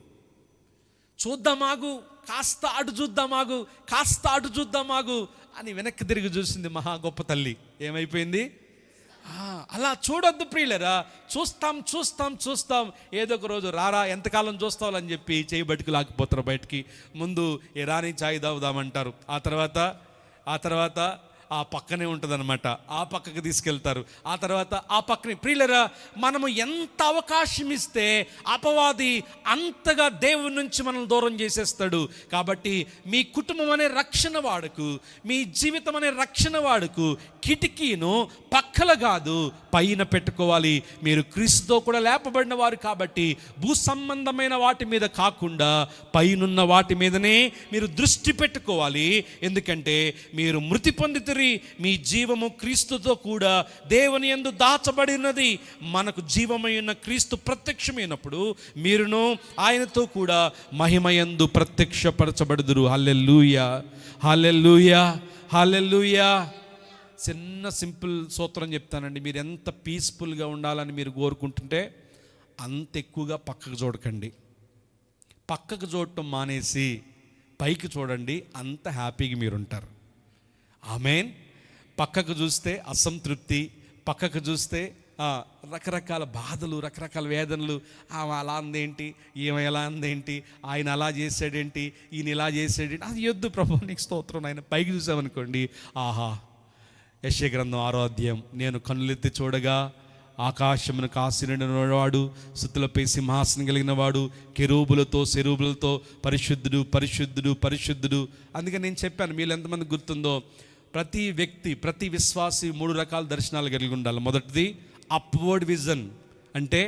కాస్త అటు చూద్దామాగు అని వెనక్కి తిరిగి చూసింది మహా గొప్ప తల్లి. ఏమైపోయింది? అలా చూడొద్దు ప్రియులరా. చూస్తాం ఏదో ఒక రోజు రారా, ఎంతకాలం చూస్తావు అని చెప్పి చేయి బయటకు లాగిపోతారు బయటికి. ముందు ఏ రాని చాయ్ తాగుదామంటారు, ఆ తర్వాత ఆ పక్కనే ఉంటుందన్నమాట, ఆ పక్కకి తీసుకెళ్తారు, ఆ తర్వాత ఆ పక్కనే. ప్రియులరా, మనము ఎంత అవకాశం ఇస్తే అపవాది అంతగా దేవుని నుంచి మనం దూరం చేసేస్తాడు. కాబట్టి మీ కుటుంబం అనే రక్షణ వాడుకు, మీ జీవితం అనే రక్షణ వాడుకు కిటికీను పక్కల కాదు పైన పెట్టుకోవాలి. మీరు క్రీస్తుతో కూడా లేపబడిన వారు కాబట్టి భూ సంబంధమైన వాటి మీద కాకుండా పైనున్న వాటి మీదనే మీరు దృష్టి పెట్టుకోవాలి. ఎందుకంటే మీరు మృతి పొందితిరి, మీ జీవము క్రీస్తుతో కూడా దేవుని యందు దాచబడినది. మనకు జీవమైన క్రీస్తు ప్రత్యక్షమైనప్పుడు మీరును ఆయనతో కూడా మహిమయందు ప్రత్యక్షపరచబడుదురు. హల్లెలూయా, హల్లెలూయా, హల్లెలూయా. చిన్న సింపుల్ సూత్రం చెప్తానండి. మీరు ఎంత పీస్ఫుల్గా ఉండాలని మీరు కోరుకుంటుంటే అంత ఎక్కువగా పక్కకు చూడకండి. పక్కకు చూడటం మానేసి పైకి చూడండి, అంత హ్యాపీగా మీరు ఉంటారు. ఆమేన్. పక్కకు చూస్తే అసంతృప్తి, పక్కకు చూస్తే రకరకాల బాధలు, రకరకాల వేదనలు. అలా అందేంటి, ఎలా అందేంటి, ఆయన అలా చేసాడేంటి, ఈయన ఇలా చేసాడేంటి, అది యొద్దు ప్రభు, నీకు స్తోత్రం. ఆయన పైకి చూసామనుకోండి, ఆహా, యెషయా గ్రంథం 6వ అధ్యాయం, నేను కన్నులెత్తి చూడగా ఆకాశమును కాసినవాడు, స్తుతులపై సింహాసనం కలిగిన వాడు, కెరూబులతో సెరూబులతో పరిశుద్ధుడు పరిశుద్ధుడు పరిశుద్ధుడు. అందుకని నేను చెప్పాను, మీరు ఎంతమంది గుర్తుందో, ప్రతి వ్యక్తి, ప్రతి విశ్వాసి 3 రకాల దర్శనాలు కలిగి ఉండాలి. మొదటిది అప్వర్డ్ విజన్, అంటే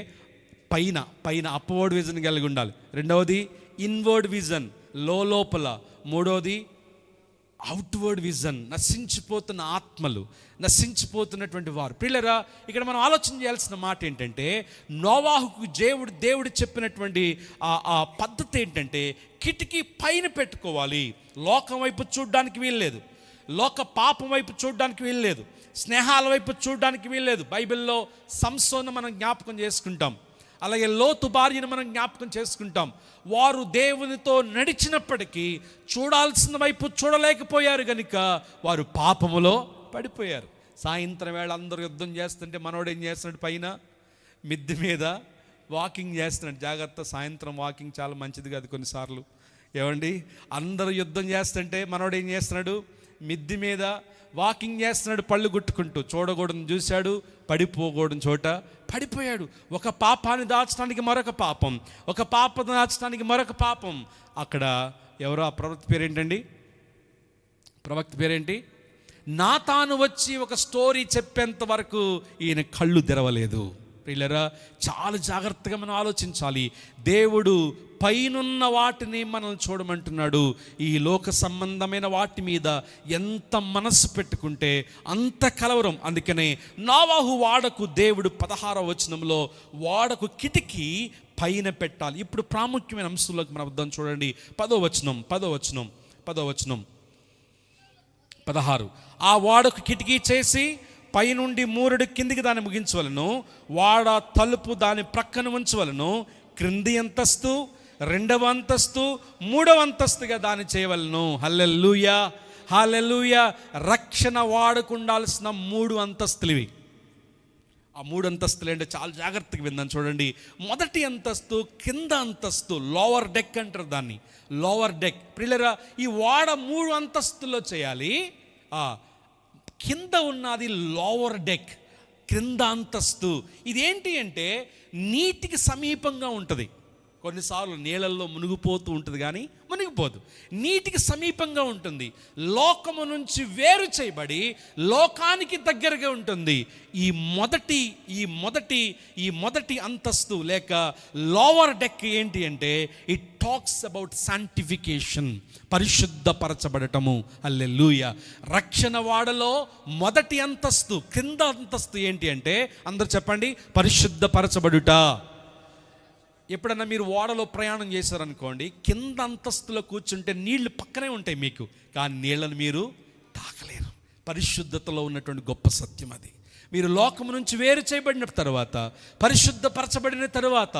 పైన అప్వర్డ్ విజన్ కలిగి ఉండాలి. రెండవది ఇన్వర్డ్ విజన్, లోపల. మూడవది అవుట్వర్డ్ విజన్, నశించిపోతున్న ఆత్మలు, నశించిపోతున్నటువంటి వారు. ప్రియులరా, ఇక్కడ మనం ఆలోచన చేయాల్సిన మాట ఏంటంటే, నోవాహుకు దేవుడు చెప్పినటువంటి ఆ పద్ధతి ఏంటంటే, కిటికీ పైన పెట్టుకోవాలి. లోకం వైపు చూడడానికి వీల్లేదు, లోక పాపం వైపు చూడడానికి వీల్లేదు, స్నేహాల వైపు చూడడానికి వీల్లేదు. బైబిల్లో సంసోను మనం జ్ఞాపకం చేసుకుంటాం, అలాగే లోతు భార్యను మనం జ్ఞాపకం చేసుకుంటాం. వారు దేవునితో నడిచినప్పటికీ చూడాల్సిన వైపు చూడలేకపోయారు కనుక వారు పాపములో పడిపోయారు. సాయంత్రం వేళ అందరూ యుద్ధం చేస్తుంటే మనోడు ఏం చేస్తున్నాడు, పైన మిద్దె మీద వాకింగ్ చేస్తున్నాడు. జాగ్రత్త, సాయంత్రం వాకింగ్ చాలా మంచిది కాదు కొన్నిసార్లు. ఏమండి, అందరూ యుద్ధం చేస్తుంటే మనోడు ఏం చేస్తున్నాడు, మిద్దె మీద వాకింగ్ చేస్తున్నాడు, పళ్ళు గుట్టుకుంటూ. చూడకూడని చూశాడు, పడిపోకూడని చోట పడిపోయాడు. ఒక పాపాన్ని దాచడానికి మరొక పాపం, ఒక పాపను దాచడానికి మరొక పాపం. అక్కడ ఎవరో ఆ ప్రవక్త పేరేంటండి, ప్రవక్త పేరేంటి, నాతాను వచ్చి ఒక స్టోరీ చెప్పేంత వరకు ఈయన కళ్ళు తెరవలేదు. ప్రియులరా, చాలా జాగ్రత్తగా మనం ఆలోచించాలి. దేవుడు పైనున్న వాటిని మనల్ని చూడమంటున్నాడు. ఈ లోక సంబంధమైన వాటి మీద ఎంత మనసు పెట్టుకుంటే అంత కలవరం. అందుకనే నోవాహు వాడకు దేవుడు 16వ వచనంలో వాడకు కిటికీ పైన పెట్టాలి. ఇప్పుడు ప్రాముఖ్యమైన అంశంలోకి మనం వద్దాం. చూడండి, 10వ వచనం 16. ఆ వాడకు కిటికీ చేసి పైనుండి మూరుడు కిందికి దాన్ని ముగించవలను, వాడ తలుపు దాని ప్రక్కన ఉంచవలను, క్రింది అంతస్తు, 2వ అంతస్తు, 3వ అంతస్తుగా దాన్ని చేయవలను. హల్లెలూయా, హల్లెలూయా. రక్షణ వాడకు ఉండాల్సిన 3 అంతస్తులు ఇవి. ఆ 3 అంతస్తులు అంటే చాలా జాగ్రత్తగా విందాం. చూడండి, మొదటి అంతస్తు కింద అంతస్తు, లోవర్ డెక్ అంటారు దాన్ని, లోవర్ డెక్. ప్రియులరా, ఈ వాడ 3 అంతస్తుల్లో చేయాలి. కింద ఉన్నది లోవర్ డెక్, క్రింద అంతస్తు. ఇదేంటి అంటే నీటికి సమీపంగా ఉంటుంది. కొన్నిసార్లు నీళ్ళల్లో మునిగిపోతూ ఉంటుంది కానీ మునిగిపోదు, నీటికి సమీపంగా ఉంటుంది. లోకము నుంచి వేరు చేయబడి లోకానికి దగ్గరగా ఉంటుంది. ఈ మొదటి అంతస్తు లేక లోవర్ డెక్ ఏంటి అంటే, ఇట్ టాక్స్ అబౌట్ శాంటిఫికేషన్, పరిశుద్ధపరచబడటము. హల్లెలూయా. రక్షణ వాడలో మొదటి అంతస్తు, కింద అంతస్తు ఏంటి అంటే, అందరూ చెప్పండి, పరిశుద్ధపరచబడుట. ఎప్పుడన్నా మీరు ఓడలో ప్రయాణం చేశారనుకోండి, కింద అంతస్తులో కూర్చుంటే నీళ్లు పక్కనే ఉంటాయి మీకు, కానీ నీళ్ళను మీరు తాకలేరు. పరిశుద్ధతలో ఉన్నటువంటి గొప్ప సత్యం అది. మీరు లోకము నుంచి వేరు చేయబడిన తర్వాత, పరిశుద్ధపరచబడిన తర్వాత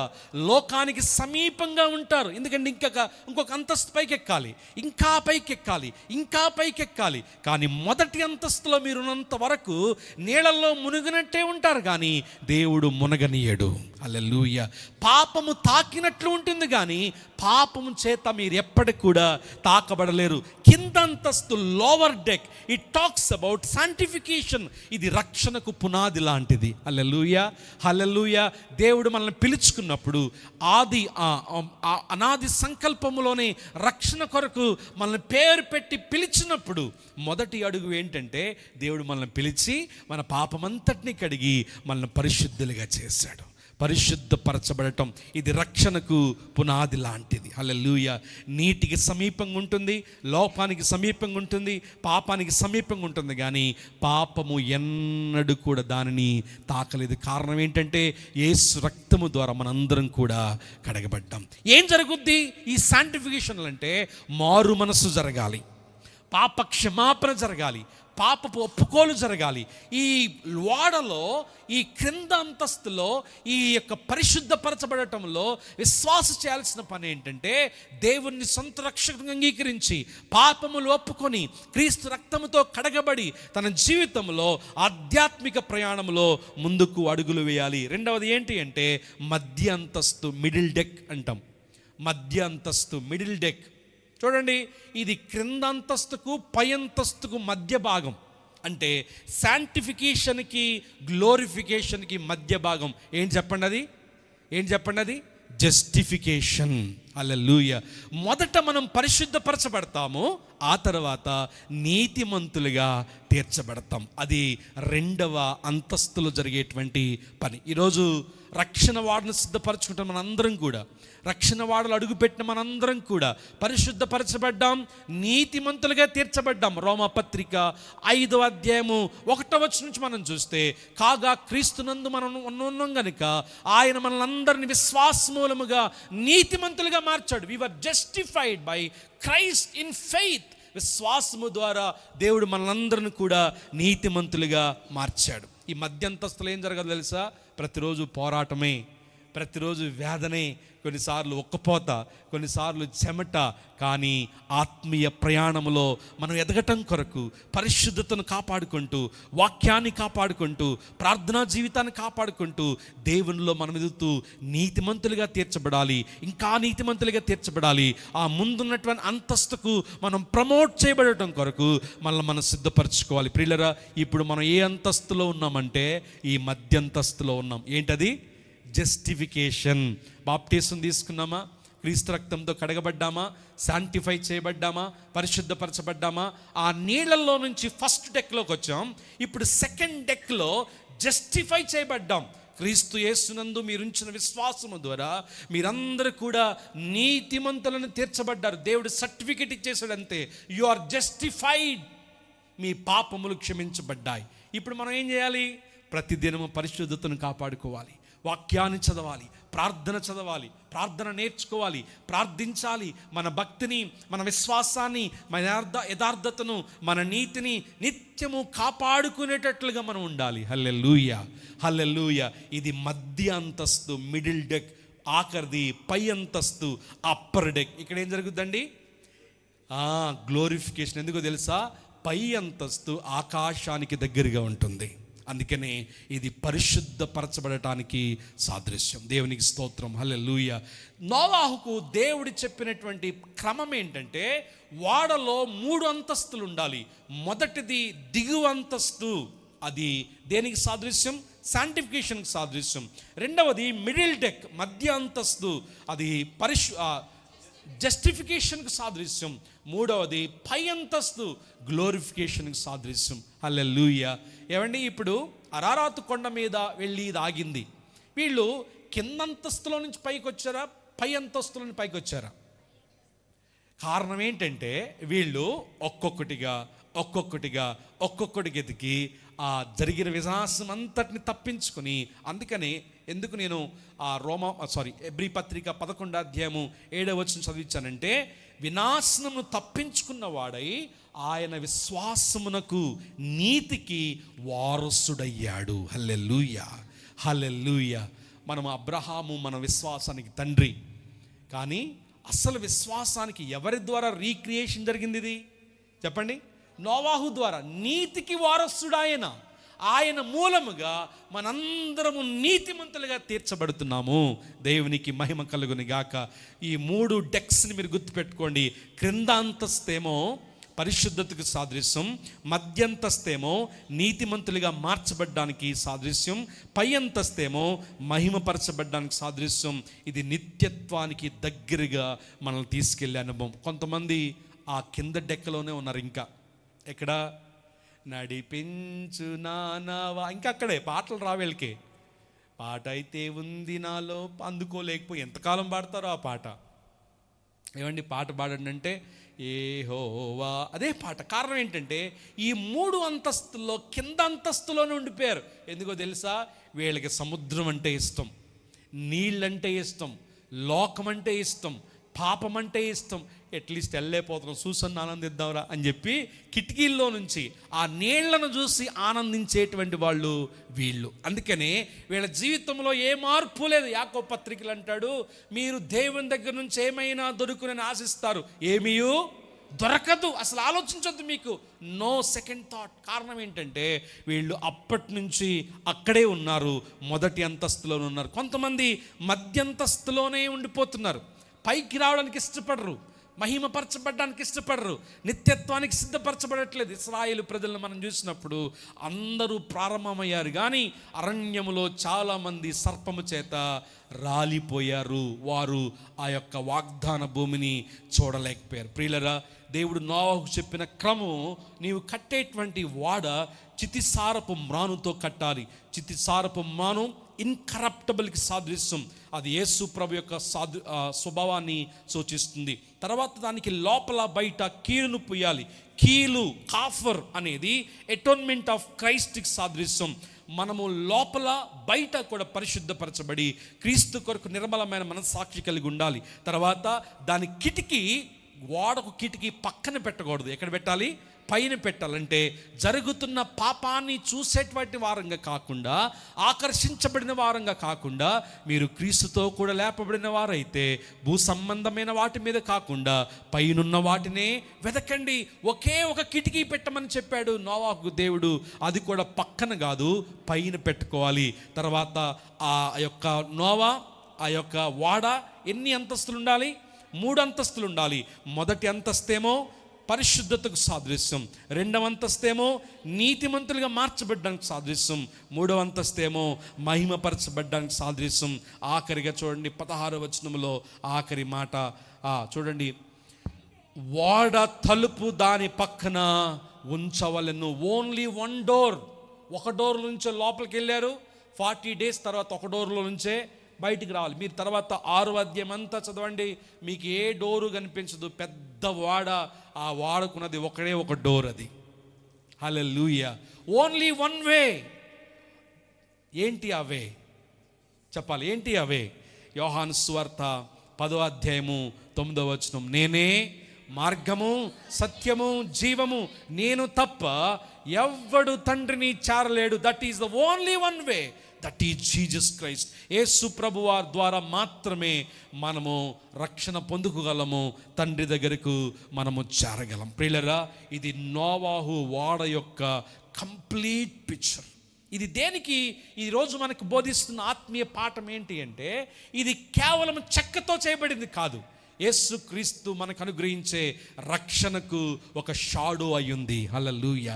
లోకానికి సమీపంగా ఉంటారు. ఎందుకంటే ఇంకొక అంతస్తు పైకి ఎక్కాలి, ఇంకా పైకి ఎక్కాలి, ఇంకా పైకి ఎక్కాలి. కానీ మొదటి అంతస్తులో మీరున్నంత వరకు నీళ్ళల్లో మునిగినట్టే ఉంటారు, కానీ దేవుడు మునగనీయడు. హల్లెలూయా. పాపము తాకినట్లు ఉంటుంది, కానీ పాపము చేత మీరు ఎప్పటికి కూడా తాకబడలేరు. కింద అంతస్తు, lower deck, it talks about sanctification. ఇది రక్షణకు పునాది లాంటిది. హల్లెలూయా, హల్లెలూయా. దేవుడు మనల్ని పిలుచుకున్నప్పుడు అనాది సంకల్పములోనే రక్షణ కొరకు మనల్ని పేరు పెట్టి పిలిచినప్పుడు మొదటి అడుగు ఏంటంటే, దేవుడు మనల్ని పిలిచి మన పాపమంతటిని కడిగి మనల్ని పరిశుద్ధులుగా చేశాడు. పరిశుద్ధపరచబడటం ఇది రక్షణకు పునాది లాంటిది. హల్లెలూయా. నీటికి సమీపంగా ఉంటుంది, లోపానికి సమీపంగా ఉంటుంది, పాపానికి సమీపంగా ఉంటుంది, కానీ పాపము ఎన్నడూ కూడా దానిని తాకలేదు. కారణం ఏంటంటే, యేసు రక్తము ద్వారా మనందరం కూడా కడగబడ్డాం. ఏం జరుగుద్ది ఈ శాంటిఫికేషన్లు అంటే? మారు మనసు జరగాలి, పాప క్షమాపణ జరగాలి, పాపపు ఒప్పుకోలు జరగాలి. ఈ ఓడలో, ఈ క్రింద అంతస్తులో, ఈ యొక్క పరిశుద్ధపరచబడటంలో విశ్వాస చేయాల్సిన పని ఏంటంటే, దేవుణ్ణి సొంత రక్షకునిగా అంగీకరించి పాపములు ఒప్పుకొని క్రీస్తు రక్తముతో కడగబడి తన జీవితంలో ఆధ్యాత్మిక ప్రయాణంలో ముందుకు అడుగులు వేయాలి. రెండవది ఏంటి అంటే, మధ్య అంతస్తు, మిడిల్ డెక్ అంటాం. మధ్య అంతస్తు, మిడిల్ డెక్. చూడండి, ఇది క్రింద అంతస్తుకు పై అంతస్తుకు మధ్య భాగం. అంటే శాంటిఫికేషన్కి గ్లోరిఫికేషన్కి మధ్య భాగం ఏం చెప్పండి అది జస్టిఫికేషన్. హల్లెలూయా. మొదట మనం పరిశుద్ధపరచబడతాము, ఆ తర్వాత నీతిమంతులుగా తీర్చబడతాం. అది రెండవ అంతస్తులో జరిగేటువంటి పని. ఈరోజు రక్షణ వాడను సిద్ధపరచుకుంటాం మనందరం కూడా. రక్షణ వాడలు అడుగుపెట్టిన మనందరం కూడా పరిశుద్ధపరచబడ్డాం, నీతిమంతులుగా తీర్చబడ్డాం. రోమాపత్రిక 5వ అధ్యాయము 1వ వచనం నుంచి మనం చూస్తే, కాగా క్రీస్తునందు మనం ఉన్నాం గనుక ఆయన మనల్ని విశ్వాస మూలముగా నీతిమంతులుగా మార్చాడు. We were justified by Christ in faith. విశ్వాసము ద్వారా దేవుడు మనందరిని కూడా నీతిమంతులుగా మార్చాడు. ఈ మధ్యంతస్తులు ఏం జరగదు తెలుసా? ప్రతిరోజు పోరాటమే, ప్రతిరోజు వేదనే, కొన్నిసార్లు ఒక్కపోత, కొన్నిసార్లు చెమట. కానీ ఆత్మీయ ప్రయాణంలో మనం ఎదగటం కొరకు పరిశుద్ధతను కాపాడుకుంటూ, వాక్యాన్ని కాపాడుకుంటూ, ప్రార్థనా జీవితాన్ని కాపాడుకుంటూ దేవునిలో మనం ఎదుగుతూ నీతిమంతులుగా తీర్చబడాలి, ఇంకా నీతిమంతులుగా తీర్చబడాలి. ఆ ముందున్నటువంటి అంతస్తుకు మనం ప్రమోట్ చేయబడటం కొరకు మనం సిద్ధపరచుకోవాలి. ప్రియులరా, ఇప్పుడు మనం ఏ అంతస్తులో ఉన్నామంటే ఈ మధ్యంతస్తులో ఉన్నాం. ఏంటది? జస్టిఫికేషన్. బాప్టిజం తీసుకున్నామా? క్రీస్తు రక్తంతో కడగబడ్డామా? శాంటిఫై చేయబడ్డామా? పరిశుద్ధపరచబడ్డామా? ఆ నీళ్ళల్లో నుంచి ఫస్ట్ డెక్లోకి వచ్చాం. ఇప్పుడు సెకండ్ డెక్లో జస్టిఫై చేయబడ్డాం. క్రీస్తు యేసునందు మీరుంచిన విశ్వాసము ద్వారా మీరందరూ కూడా నీతిమంతులను తీర్చబడ్డారు. దేవుడు సర్టిఫికెట్ ఇచ్చేసాడు అంతే. You are justified. మీ పాపములు క్షమించబడ్డాయి. ఇప్పుడు మనం ఏం చేయాలి? ప్రతిదినము పరిశుద్ధతను కాపాడుకోవాలి, వాక్యాన్ని చదవాలి, ప్రార్థన చదవాలి, ప్రార్థన నేర్చుకోవాలి, ప్రార్థించాలి. మన భక్తిని, మన విశ్వాసాన్ని, మన యథార్థతను, మన నీతిని నిత్యము కాపాడుకునేటట్లుగా మనం ఉండాలి. హల్లెలూయా, హల్లెలూయా. ఇది మధ్య అంతస్తు, మిడిల్ డెక్. ఆఖరిది పై అంతస్తు, అప్పర్ డెక్. ఇక్కడ ఏం జరుగుతుందండి? గ్లోరిఫికేషన్. ఎందుకో తెలుసా? పై అంతస్తు ఆకాశానికి దగ్గరగా ఉంటుంది. అందుకనే ఇది పరిశుద్ధపరచబడటానికి సాదృశ్యం. దేవునికి స్తోత్రం. హల్లెలూయా. నోవాహుకు దేవుడు చెప్పినటువంటి క్రమం ఏంటంటే, వాడలో 3 అంతస్తులు ఉండాలి. మొదటిది దిగువ అంతస్తు. అది దేనికి సాదృశ్యం? శాంటిఫికేషన్కి సాదృశ్యం. రెండవది మిడిల్ డెక్, మధ్య అంతస్తు. అది జస్టిఫికేషన్కి సాదృశ్యం. మూడవది పై అంతస్తు, గ్లోరిఫికేషన్కి సాదృశ్యం. హల్లెలూయా. ఏమండి, ఇప్పుడు అరారాతు కొండ మీద వెళ్ళి ఇది ఆగింది. వీళ్ళు కిందంతస్తులో నుంచి పైకి వచ్చారా, పై అంతస్తులో నుంచి పైకి వచ్చారా? కారణం ఏంటంటే, వీళ్ళు ఒక్కొక్కటిగా ఎదిగి ఆ జరిగిన వినాశం అంతటిని తప్పించుకొని, అందుకని ఎందుకు నేను ఎబ్రీ పత్రిక 11వ అధ్యాయము 7వ వచనం చదివించానంటే, వినాశనము తప్పించుకున్న వాడై ఆయన విశ్వాసమునకు నీతికి వారసుడయ్యాడు. హల్లెలూయా, హల్లెలూయా. మనం అబ్రహాము మన విశ్వాసానికి తండ్రి, కానీ అసలు విశ్వాసానికి ఎవరి ద్వారా రీక్రియేషన్ జరిగింది? ఇది చెప్పండి. నోవాహు ద్వారా. నీతికి వారసుడు ఆయన మూలముగా మనందరము నీతిమంతులుగా తీర్చబడుతున్నాము. దేవునికి మహిమ కలుగుని గాక. ఈ 3 డెక్స్ని మీరు గుర్తుపెట్టుకోండి. క్రింద అంతస్తేమో పరిశుద్ధతకు సాదృశ్యం, మధ్యంతస్తేమో నీతిమంతులుగా మార్చబడ్డానికి సాదృశ్యం, పై అంతస్తేమో మహిమపరచబడ్డానికి సాదృశ్యం. ఇది నిత్యత్వానికి దగ్గరగా మనల్ని తీసుకెళ్ళే అనుభవం. కొంతమంది ఆ కింద డెక్కలోనే ఉన్నారు. ఇంకా ఎక్కడ? నడిపించు నానావా, ఇంకా అక్కడే. పాటలు రావేళ్ళకి. పాట అయితే ఉంది నాలో, అందుకోలేకపోయి ఎంతకాలం పాడతారో ఆ పాట. ఏమండి, పాట పాడండి అంటే యెహోవా, అదే పాట. కారణం ఏంటంటే ఈ 3 అంతస్తుల్లో కింద అంతస్తులోనే ఉండిపోయారు. ఎందుకో తెలుసా? వీళ్ళకి సముద్రం అంటే ఇష్టం, నీళ్ళంటే ఇష్టం, లోకం అంటే ఇష్టం, పాపం అంటే ఇష్టం. అట్లీస్ట్ వెళ్ళలేకపోతున్నాం, చూసన్న ఆనందిద్దాంరా అని చెప్పి కిటికీల్లో నుంచి ఆ నీళ్లను చూసి ఆనందించేటువంటి వాళ్ళు వీళ్ళు. అందుకనే వీళ్ళ జీవితంలో ఏ మార్పు లేదు. యాకోబు పత్రికలు అంటాడు, మీరు దేవుని దగ్గర నుంచి ఏమైనా దొరుకునని ఆశిస్తారు, ఏమీయూ దొరకదు. అసలు ఆలోచించొద్దు, మీకు నో సెకండ్ థాట్. కారణం ఏంటంటే వీళ్ళు అప్పటి నుంచి అక్కడే ఉన్నారు, మొదటి అంతస్తులోనే ఉన్నారు. కొంతమంది మధ్యంతస్తులోనే ఉండిపోతున్నారు, పైకి రావడానికి ఇష్టపడరు, మహిమపరచబడ్డానికి ఇష్టపడరు, నిత్యత్వానికి సిద్ధపరచబడట్లేదు. ఇశ్రాయేలు ప్రజలను మనం చూసినప్పుడు అందరూ ప్రారంభమయ్యారు, కానీ అరణ్యములో చాలామంది సర్పము చేత రాలిపోయారు. వారు ఆ యొక్క వాగ్దాన భూమిని చూడలేకపోయారు. ప్రియులరా, దేవుడు నోవాహుకు చెప్పిన క్రమం, నీవు కట్టేటువంటి వాడ చితిసారపు మ్రానుతో కట్టాలి. చితిసారపు మ్రాను ఇన్కరప్టబుల్కి సాదృశ్యం. అది యేసు ప్రభు యొక్క స్వభావాన్ని సూచిస్తుంది. తర్వాత దానికి లోపల బయట కీలును పుయ్యాలి. కీలు, కాఫర్ అనేది అటోన్మెంట్ ఆఫ్ క్రైస్ట్కి సాదృశ్యం. మనము లోపల బయట కూడా పరిశుద్ధపరచబడి క్రీస్తు కొరకు నిర్మలమైన మనస్సాక్షి కలిగి ఉండాలి. తర్వాత దాని కిటికీ, గోడకు కిటికీ పక్కన పెట్టకూడదు. ఎక్కడ పెట్టాలి? పైన పెట్టాలంటే జరుగుతున్న పాపాన్ని చూసేటువంటి వారంగా కాకుండా, ఆకర్షించబడిన వారంగా కాకుండా, మీరు క్రీస్తుతో కూడా లేపబడిన వారైతే భూ సంబంధమైన వాటి మీద కాకుండా పైనున్న వాటినే వెతకండి. ఒకే ఒక కిటికీ పెట్టమని చెప్పాడు నోవాహుకు దేవుడు. అది కూడా పక్కన కాదు, పైన పెట్టుకోవాలి. తర్వాత ఆ యొక్క నోవా, ఆ యొక్క వాడ ఎన్ని అంతస్తులు ఉండాలి? 3 అంతస్తులు ఉండాలి. మొదటి అంతస్తేమో పరిశుద్ధతకు సాదృశ్యం, 2వ అంతస్తేమో నీతిమంతులుగా మార్చబడ్డానికి సాదృశ్యం, 3వ అంతస్తేమో మహిమపరచబడ్డానికి సాదృశ్యం. ఆఖరిగా చూడండి 16వ వచనంలో ఆఖరి మాట చూడండి, వాడ తలుపు దాని పక్కన ఉంచవలెను. Only 1 door. ఒక డోర్ నుంచే లోపలికి వెళ్ళారు. 40 డేస్ తర్వాత ఒక డోర్లో నుంచే బయటికి రావాలి. మీరు తర్వాత 6వ అధ్యాయం అంతా చదవండి, మీకు ఏ డోరు కనిపించదు. పెద్ద వాడ, ఆ వాడుకున్నది ఒకడే ఒక డోర్, అది. హల్లెలూయా. ఓన్లీ 1 వే. ఏంటి ఆ వే? చెప్పాలి, ఏంటి ఆ వే? యోహాను సువార్త 10వ అధ్యాయము 9వ వచనం, నేనే మార్గము, సత్యము, జీవము, నేను తప్ప ఎవ్వడు తండ్రిని చేరలేడు. That is the only 1 way. That is Jesus Christ. యేసు ప్రభువారి ద్వారా మాత్రమే మనము రక్షణ పొందుకోగలము, తండ్రి దగ్గరకు మనము చేరగలం. ప్రియులరా, ఇది నోవాహు వాడ యొక్క కంప్లీట్ పిక్చర్. ఇది దేనికి ఈరోజు మనకు బోధిస్తున్న ఆత్మీయ పాఠం ఏంటి అంటే, ఇది కేవలం చెక్కతో చేయబడింది కాదు. యేసు క్రీస్తు మనకు అనుగ్రహించే రక్షణకు ఒక షాడో అయ్యింది. Hallelujah.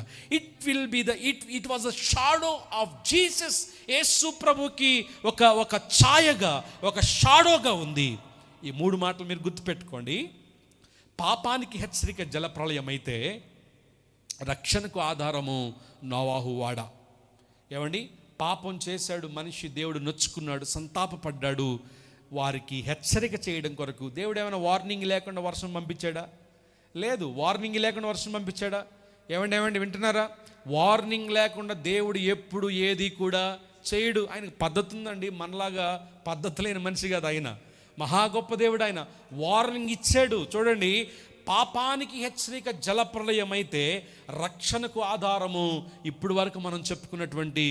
It was a shadow of Jesus. యేసు ప్రభుకి ఒక ఛాయగా, ఒక షాడోగా ఉంది. ఈ 3 మాటలు మీరు గుర్తుపెట్టుకోండి. పాపానికి హెచ్చరిక జలప్రళయం అయితే, రక్షణకు ఆధారము నోవాహు వాడ. ఏమండి, పాపం చేశాడు మనిషి, దేవుడు నొచ్చుకున్నాడు, సంతాపపడ్డాడు. వారికి హెచ్చరిక చేయడం కొరకు దేవుడు ఏమైనా వార్నింగ్ లేకుండా వర్షం పంపించాడా? లేదు. వార్నింగ్ లేకుండా వర్షం పంపించాడా? ఏమండి వింటున్నారా? వార్నింగ్ లేకుండా దేవుడు ఎప్పుడు ఏది కూడా చేయడు. ఆయనకు పద్ధతి ఉందండి. మనలాగా పద్ధతి లేని మనిషి కాదు ఆయన. మహా గొప్ప దేవుడు ఆయన. వార్నింగ్ ఇచ్చాడు. చూడండి, పాపానికి హెచ్చరిక జలప్రళయం అయితే రక్షణకు ఆధారము ఇప్పుడు వరకు మనం చెప్పుకున్నటువంటి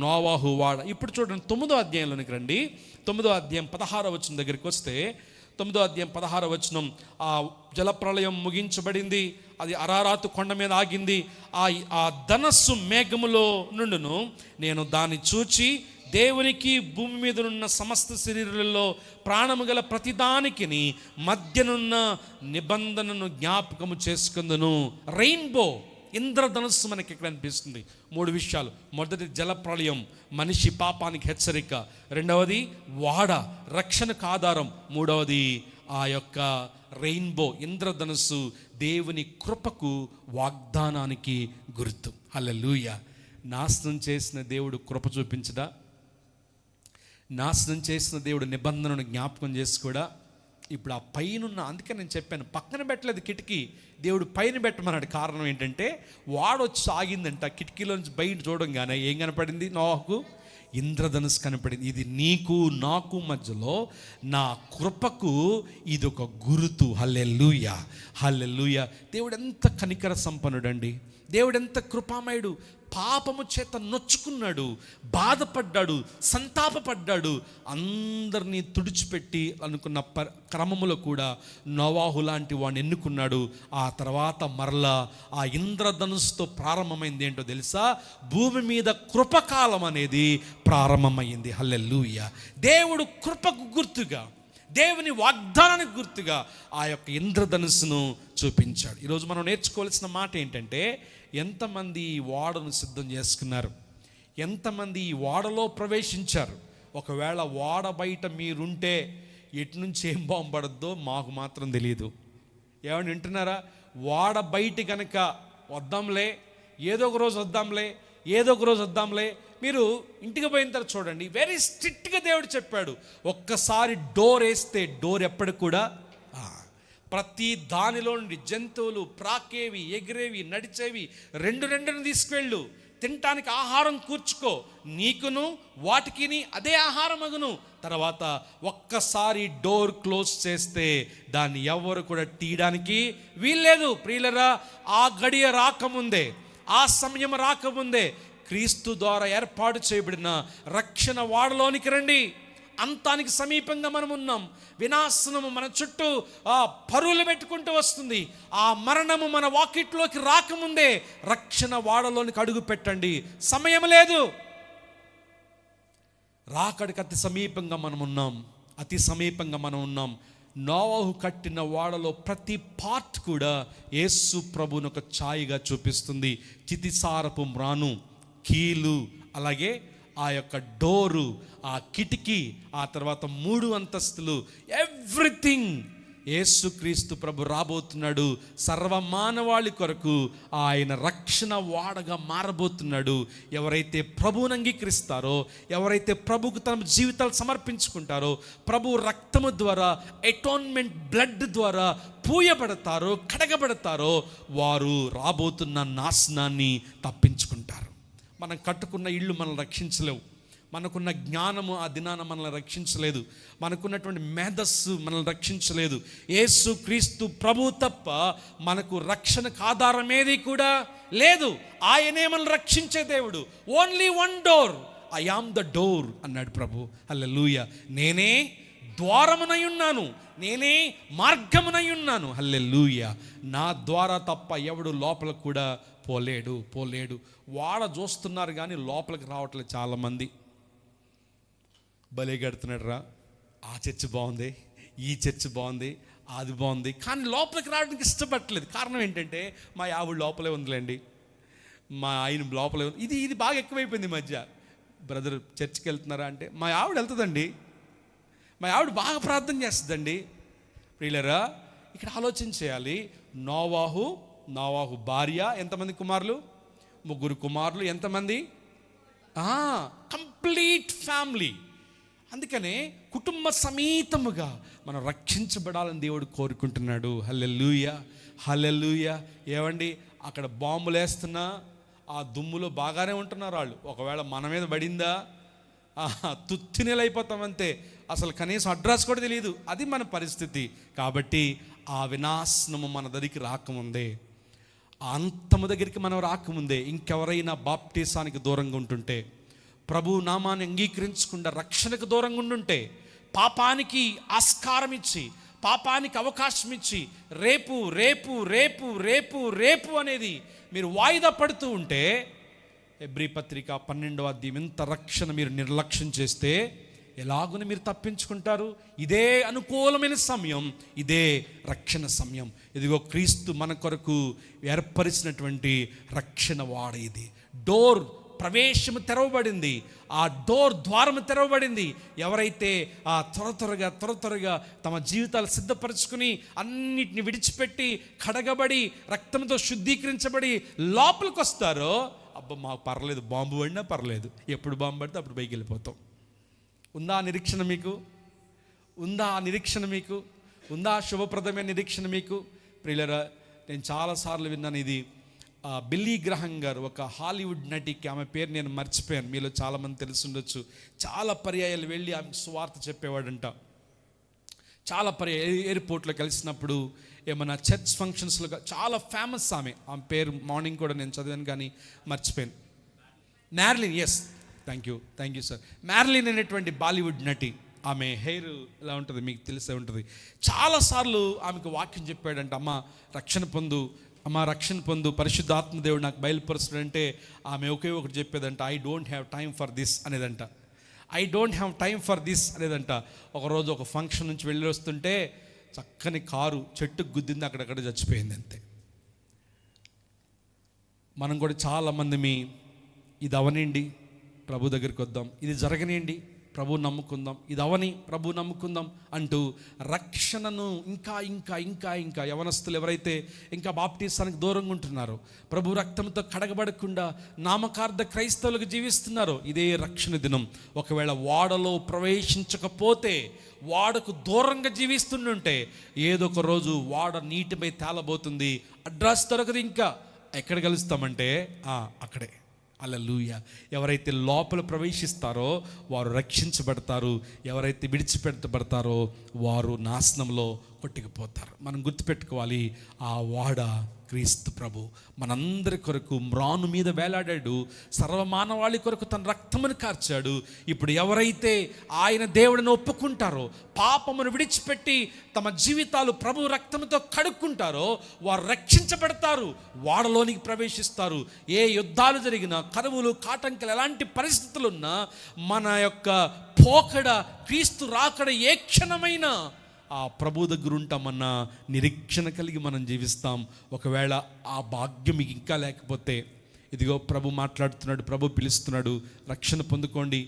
నోవాహు వాడ. ఇప్పుడు చూడండి 9వ అధ్యాయంలోనికి రండి. 9వ అధ్యాయం 16వ వచనం దగ్గరికి వస్తే 9వ అధ్యాయం 16వ వచనం, ఆ జలప్రళయం ముగించబడింది, అది అరారాతు కొండ మీద ఆగింది. ఆ ధనస్సు మేఘములో నుండును, నేను దాన్ని చూచి దేవునికి భూమి మీద ఉన్న సమస్త శరీరులలో ప్రాణము గల ప్రతిదానికి మధ్యనున్న నిబంధనను జ్ఞాపకము చేసుకుందును. రెయిన్బో, ఇంద్రధనుస్సు మనకి ఇక్కడ అనిపిస్తుంది. 3 విషయాలు. మొదటి జలప్రళయం, మనిషి పాపానికి హెచ్చరిక. రెండవది వాడ, రక్షణకు ఆధారం. మూడవది ఆ యొక్క రెయిన్బో, ఇంద్రధనుస్సు, దేవుని కృపకు వాగ్దానానికి గుర్తు. హల్లెలూయా. నాశనం చేసిన దేవుడు కృప చూపించడా? నాశనం చేసిన దేవుడు నిబంధనను జ్ఞాపకం చేసుకోడా? ఇప్పుడు ఆ పైనున్న, అందుకే నేను చెప్పాను పక్కన పెట్టలేదు కిటికీ, దేవుడు పైన పెట్టమన్నాడు. కారణం ఏంటంటే వాడొచ్చి ఆగిందంట. కిటికీలోంచి బయట చూడంగానే ఏం కనపడింది? నోవాహుకు ఇంద్రధనుస్సు కనపడింది. ఇది నీకు నాకు మధ్యలో నా కృపకు ఇది ఒక గురుతు. హల్లెలూయా, హల్లెలూయా. దేవుడు ఎంత కనికర సంపన్నుడండి, దేవుడు ఎంత కృపామయుడు. పాపము చేత నొచ్చుకున్నాడు, బాధపడ్డాడు, సంతాపపడ్డాడు. అందరినీ తుడిచిపెట్టి అనుకున్న క్రమములో కూడా నోవాహు లాంటి వాడిని ఎన్నుకున్నాడు. ఆ తర్వాత మరలా ఆ ఇంద్రధనుస్సుతో ప్రారంభమైంది ఏంటో తెలుసా? భూమి మీద కృపకాలం అనేది ప్రారంభమైంది. హల్లెలూయా. దేవుడు కృపకు గుర్తుగా, దేవుని వాగ్దానానికి గుర్తుగా ఆ యొక్క ఇంద్రధనుస్సును చూపించాడు. ఈరోజు మనం నేర్చుకోవాల్సిన మాట ఏంటంటే, ఎంతమంది ఈ ఓడను సిద్ధం చేసుకున్నారు, ఎంతమంది ఈ ఓడలో ప్రవేశించారు. ఒకవేళ ఓడ బయట మీరుంటే ఎటు నుంచి ఏం బాంబడద్దో మాకు మాత్రం తెలియదు. ఏమని వింటున్నారా? ఓడ బయట కనుక వద్దాంలే, ఏదో ఒక రోజు వద్దాంలే, ఏదో ఒక రోజు వద్దాంలే. మీరు ఇంటికి పోయిన తర్వాత చూడండి, వెరీ స్ట్రిక్ట్గా దేవుడు చెప్పాడు, ఒక్కసారి డోర్ వేస్తే డోర్ ఎప్పటికి కూడా ప్రతి దానిలో నుండి జంతువులు, ప్రాకేవి, ఎగిరేవి, నడిచేవి రెండును తీసుకువెళ్ళు. తినటానికి ఆహారం కూర్చుకో, నీకును వాటికి అదే ఆహారం అగును. తర్వాత ఒక్కసారి డోర్ క్లోజ్ చేస్తే దాన్ని ఎవరు కూడా తీయడానికి వీల్లేదు. ప్రియులరా, ఆ గడియ రాకముందే, ఆ సమయం రాకముందే క్రీస్తు ద్వారా ఏర్పాటు చేయబడిన రక్షణ వాడలోనికి రండి. అంతానికి సమీపంగా మనం ఉన్నాం. వినాశనము మన చుట్టూ పరువులు పెట్టుకుంటూ వస్తుంది. ఆ మరణము మన వాకిట్లోకి రాకముందే రక్షణ వాడలోనికి అడుగు పెట్టండి. సమయం లేదు. రాకడికి అతి సమీపంగా మనం ఉన్నాం, అతి సమీపంగా మనం ఉన్నాం. నోవాహు కట్టిన వాడలో ప్రతి పార్ట్ కూడా యేసు ప్రభువును ఒక ఛాయగా చూపిస్తుంది. చితిసారపు మ్రాను, కీలు, అలాగే ఆ యొక్క డోరు, ఆ కిటికీ, ఆ తర్వాత 3 అంతస్తులు, ఎవ్రీథింగ్. యేసుక్రీస్తు ప్రభు రాబోతున్నాడు. సర్వమానవాళి కొరకు ఆయన రక్షణ వాడగా మారబోతున్నాడు. ఎవరైతే ప్రభువుని అంగీకరిస్తారో, ఎవరైతే ప్రభువుకు తమ జీవితాలు సమర్పించుకుంటారో, ప్రభు రక్తము ద్వారా, అటోన్మెంట్ బ్లడ్ ద్వారా పూయబడతారో, కడగబడతారో, వారు రాబోతున్న నాశనాన్ని తప్పించుకుంటారు. మనం కట్టుకున్న ఇళ్ళు మనల్ని రక్షించలేవు, మనకున్న జ్ఞానము ఆ దినాన మనల్ని రక్షించలేదు, మనకున్నటువంటి మేధస్సు మనల్ని రక్షించలేదు. యేసు క్రీస్తు ప్రభు తప్ప మనకు రక్షణకు ఆధారం ఏది కూడా లేదు. ఆయనే మనల్ని రక్షించే దేవుడు. Only one door, I am the door అన్నాడు ప్రభు. హల్లెలూయా. నేనే ద్వారమునై ఉన్నాను, నేనే మార్గమునై ఉన్నాను. హల్లెలూయా. నా ద్వారా తప్ప ఎవడు లోపల కూడా పోలేడు. వాడ చూస్తున్నారు కానీ లోపలికి రావట్లేదు చాలామంది. భలే కడుతున్నాడు రా, ఆ చర్చ్ బాగుంది, ఈ చర్చ్ బాగుంది, అది బాగుంది, కానీ లోపలికి రావడానికి ఇష్టపడట్లేదు. కారణం ఏంటంటే, మా ఆవిడ లోపలే ఉందిలేండి, మా ఆయన లోపలే ఉంది. ఇది బాగా ఎక్కువైపోయింది ఈ మధ్య. బ్రదర్ చర్చ్కి వెళ్తున్నారా అంటే, మా ఆవిడ వెళ్తుందండి, మా ఆవిడ బాగా ప్రార్థన చేస్తుందండి. ప్రియులరా, ఇక్కడ ఆలోచన చేయాలి. నోవాహు భార్య, ఎంతమంది కుమారులు? 3 కుమారులు. ఎంతమంది? Complete family. అందుకనే కుటుంబ సమేతముగా మనం రక్షించబడాలని దేవుడు కోరుకుంటున్నాడు. హల్లెలూయా, హల్లెలూయా. ఏవండి, అక్కడ బాంబులు వేస్తున్నా ఆ దుమ్ములో బాగానే ఉంటున్నారు వాళ్ళు. ఒకవేళ మన మీద పడిందా తుత్తినీలైపోతామంతే. అసలు కనీసం అడ్రస్ కూడా తెలియదు. అది మన పరిస్థితి. కాబట్టి ఆ వినాశనము మన దగ్గరికి రాకముందే, ఆ అంతము దగ్గరికి మనం రాకముందే ఇంకెవరైనా బాప్టిసానికి దూరంగా ఉంటుంటే, ప్రభు నామాన్ని అంగీకరించకుండా రక్షణకు దూరంగా ఉండుంటే, పాపానికి ఆస్కారం ఇచ్చి, పాపానికి అవకాశం ఇచ్చి రేపు రేపు రేపు రేపు రేపు అనేది మీరు వాయిదా పడుతూ ఉంటే, హెబ్రీ పత్రిక 12వ అధ్యాయం ఇంత రక్షణ మీరు నిర్లక్ష్యం చేస్తే ఎలాగున మీరు తప్పించుకుంటారు? ఇదే అనుకూలమైన సమయం, ఇదే రక్షణ సమయం. ఇదిగో క్రీస్తు మన కొరకు ఏర్పరిచినటువంటి రక్షణ వాడ ఇది. డోర్ ప్రవేశము తెరవబడింది, ఆ డోర్ ద్వారము తెరవబడింది. ఎవరైతే ఆ త్వరగా తమ జీవితాలు సిద్ధపరచుకుని అన్నిటిని విడిచిపెట్టి కడగబడి రక్తంతో శుద్ధీకరించబడి లోపలికి వస్తారో, అబ్బా మాకు పర్లేదు, బాంబు పడినా పర్లేదు, ఎప్పుడు బాంబు పడితే అప్పుడు పైకి వెళ్ళిపోతాం. ఉందా నిరీక్షణ మీకు? ఉందా నిరీక్షణ మీకు? ఉందా శుభప్రదమైన నిరీక్షణ మీకు? ప్రియులరా, నేను చాలాసార్లు విన్నాను ఇది. బిల్లీ గ్రహం గారు, ఒక హాలీవుడ్ నటికి, ఆమె పేరు నేను మర్చిపోయాను, మీలో చాలామంది తెలిసి ఉండొచ్చు. చాలా పర్యాయాలు వెళ్ళి ఆమె సువార్త చెప్పేవాడంట. చాలా పర్యాయాలు ఎయిర్పోర్ట్లో కలిసినప్పుడు, ఏమన్నా చర్చ్ ఫంక్షన్స్లో, చాలా ఫేమస్ ఆమె పేరు మార్నింగ్ కూడా నేను చదివాను కానీ మర్చిపోయాను. Marilyn, yes, thank you sir. Marilyn అనేటువంటి బాలీవుడ్ నటి. ఆమె హెయిర్ ఎలా ఉంటుంది మీకు తెలిసే ఉంటుంది. చాలాసార్లు ఆమెకు వాక్యం చెప్పాడంట, అమ్మ రక్షణ పొందు, పరిశుద్ధాత్మ దేవుడు నాకు బయలుపరుస్తాడంటే ఆమె ఒకే ఒకటి చెప్పేదంట, I don't have time for this అనేదంట. ఒకరోజు ఒక ఫంక్షన్ నుంచి వెళ్ళి వస్తుంటే చక్కని కారు చెట్టుకు గుద్దింది, అక్కడక్కడ చచ్చిపోయింది అంతే. మనం కూడా చాలామంది ఇది అవనండి, ప్రభు దగ్గరికి వద్దాం, ఇది జరగనియండి, ప్రభు నమ్ముకుందాం, ఇది అవని ప్రభు నమ్ముకుందాం అంటూ రక్షణను ఇంకా యవనస్తులు ఎవరైతే ఇంకా బాప్టిసానికి దూరంగా ఉంటున్నారో, ప్రభు రక్తంతో కడగబడకుండా నామకార్థ క్రైస్తవులకు జీవిస్తున్నారో, ఇదే రక్షణ దినం. ఒకవేళ వాడలో ప్రవేశించకపోతే, వాడకు దూరంగా జీవిస్తుంటే, ఏదో ఒక రోజు వాడ నీటిపై తేలబోతుంది, అడ్రస్ దొరకదు. ఇంకా ఎక్కడ కలుస్తామంటే అక్కడే. హల్లెలూయా. ఎవరైతే లోపల ప్రవేశిస్తారో వారు రక్షించబడతారు, ఎవరైతే విడిచిపెట్టబడతారో వారు నాశనంలో కొట్టుకుపోతారు. మనం గుర్తుపెట్టుకోవాలి, ఆ వాడ క్రీస్తు ప్రభు మనందరి కొరకు మ్రాను మీద వేలాడాడు, సర్వమానవాళి కొరకు తన రక్తమును కార్చాడు. ఇప్పుడు ఎవరైతే ఆయన దేవుడిని ఒప్పుకుంటారో, పాపమును విడిచిపెట్టి తమ జీవితాలు ప్రభు రక్తంతో కడుక్కుంటారో, వారు రక్షించబడతారు, వాడలోనికి ప్రవేశిస్తారు. ఏ యుద్ధాలు జరిగినా, కరువులు, కాటంకలు, ఎలాంటి పరిస్థితులున్నా, మన యొక్క పోకడ, క్రీస్తు రాకడ ఏ క్షణమైనా ఆ ప్రభు దగ్గర ఉంటామన్న నిరీక్షణ కలిగి మనం జీవిస్తాం. ఒకవేళ ఆ భాగ్యం మీకు ఇంకా లేకపోతే, ఇదిగో ప్రభు మాట్లాడుతున్నాడు, ప్రభు పిలుస్తున్నాడు, రక్షణ పొందుకోండి,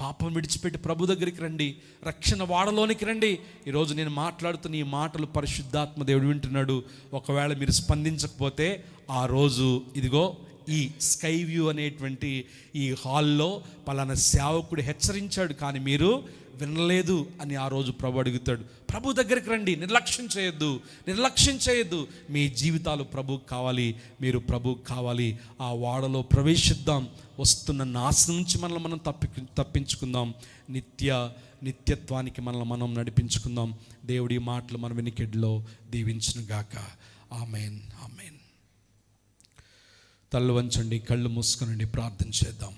పాపం విడిచిపెట్టి ప్రభు దగ్గరికి రండి, రక్షణ వాడలోనికి రండి. ఈరోజు నేను మాట్లాడుతున్న ఈ మాటలు పరిశుద్ధాత్మ దేవుడు వింటున్నాడు. ఒకవేళ మీరు స్పందించకపోతే, ఆ రోజు ఇదిగో ఈ స్కై వ్యూ అనేటువంటి ఈ హాల్లో పలానా సేవకుడు హెచ్చరించాడు, కానీ మీరు వినలేదు అని ఆ రోజు ప్రభు అడుగుతాడు. ప్రభు దగ్గరికి రండి, నిర్లక్ష్యం చేయొద్దు. మీ జీవితాలు ప్రభుకు కావాలి, మీరు ప్రభుకు కావాలి. ఆ వాడలో ప్రవేశిద్దాం, వస్తున్న నాశనం నుంచి మనల్ని మనం తప్పించుకుందాం, నిత్యత్వానికి మనల్ని మనం నడిపించుకుందాం. దేవుడి మాటలు మన వెనుకెడ్లో దీవించునుగాక. ఆమెన్. తల్లు వంచండి, కళ్ళు మూసుకునండి, ప్రార్థన చేద్దాం.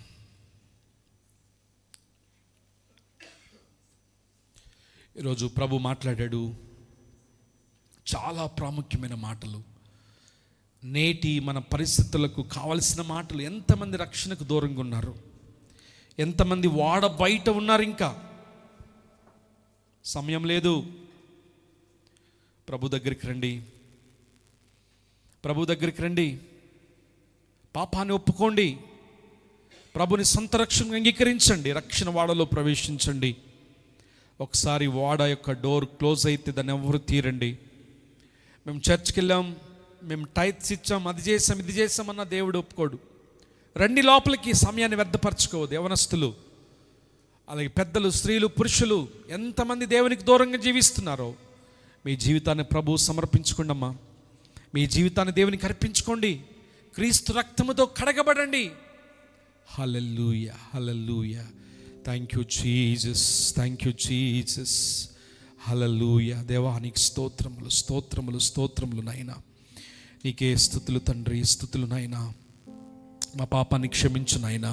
ఈరోజు ప్రభు మాట్లాడాడు చాలా ప్రాముఖ్యమైన మాటలు. నేటి మన పరిస్థితులకు కావలసిన మాటలు. ఎంతమంది రక్షణకు దూరంగా ఉన్నారు, ఎంతమంది వాడ బయట ఉన్నారు. ఇంకా సమయం లేదు. ప్రభు దగ్గరికి రండి, పాపాన్ని ఒప్పుకోండి, ప్రభుని సొంత రక్షణ అంగీకరించండి, రక్షణ వాడలో ప్రవేశించండి. ఒకసారి వాడ యొక్క డోర్ క్లోజ్ అయితే దాన్ని ఎవరు తీరండి. మేము చర్చ్కి వెళ్ళాం, మేము టైత్స్ ఇచ్చాం, అది చేసాం, ఇది చేసామన్న దేవుడు ఒప్పుకోడు. రండి లోపలికి, సమయాన్ని వ్యర్థపరచుకోవద్దు. యవనస్తులు, అలాగే పెద్దలు, స్త్రీలు, పురుషులు, ఎంతమంది దేవునికి దూరంగా జీవిస్తున్నారో మీ జీవితాన్ని ప్రభు సమర్పించుకోండి అమ్మా. మీ జీవితాన్ని దేవునికి అర్పించుకోండి, క్రీస్తు రక్తముతో కడగబడండి. Hallelujah. Thank you Jesus. Hallelujah. దేవానికి స్తోత్రములు స్తోత్రములు స్తోత్రములు నాయనా. నీకే స్తుతులు తండ్రి, స్తుతులు నాయనా. మా పాపాన్ని క్షమించు నాయనా,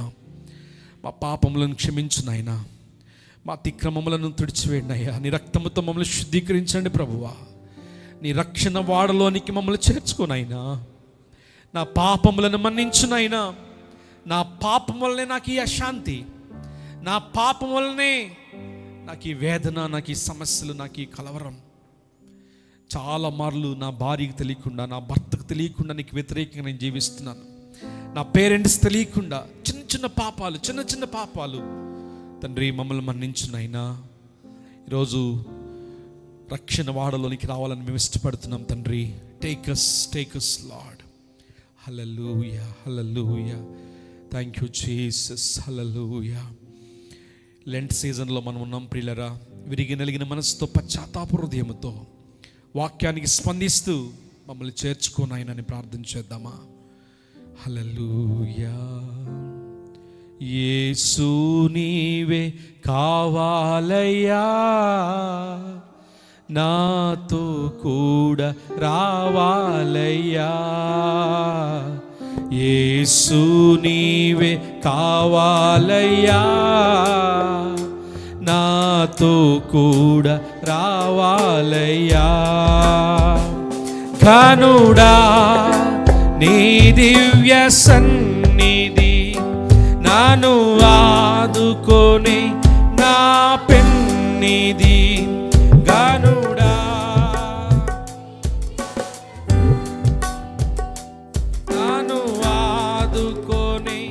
మా పాపములను క్షమించు నాయనా, మా అతిక్రమములను తుడిచివేయండి అయ్యా. నీ రక్తముతో మమ్మల్ని శుద్ధీకరించండి ప్రభువా. నీ రక్షణ వాడలోనికి మమ్మల్ని చేర్చుకోనైనా. నా పాపములను మన్నించునైనా. నా పాపం వల్లనే నాకు ఈ అశాంతి, నా పాపం వల్లనే నాకు ఈ వేదన, నాకు ఈ సమస్యలు, నాకు ఈ కలవరం. చాలా మార్లు నా భార్యకు తెలియకుండా, నా భర్తకు తెలియకుండా నీకు వ్యతిరేకంగా నేను జీవిస్తున్నాను. నా పేరెంట్స్ తెలియకుండా చిన్న చిన్న పాపాలు, చిన్న చిన్న పాపాలు తండ్రి మమ్మల్ని మన్నించునైనా. ఈరోజు రక్షణ వాడలోనికి రావాలని మేము ఇష్టపడుతున్నాం తండ్రి. Take us Lord. Hallelujah hallelujah. Thank you Jesus. Hallelujah. Lent సీజన్లో మనం ఉన్నాం ప్రియులరా. విరిగి నలిగిన మనసుతో, పశ్చాత్తాప హృదయముతో వాక్యానికి స్పందిస్తూ మమ్మల్ని చేర్చుకోనాయనని ప్రార్థన చేద్దామా? హల్లెలూయా. యేసు నీవే కావాలయ్యా, నాతో కూడా రావాలయ్యా. యేసు నీవే కావాలయ్యా, నాతో కూడా రావాలయ్యా. ఘనుడా నీ దివ్య సన్నిధి నన్ను ఆదుకొని నా పెన్నిధి. ఘనుడా నన్ను ఆదుకొని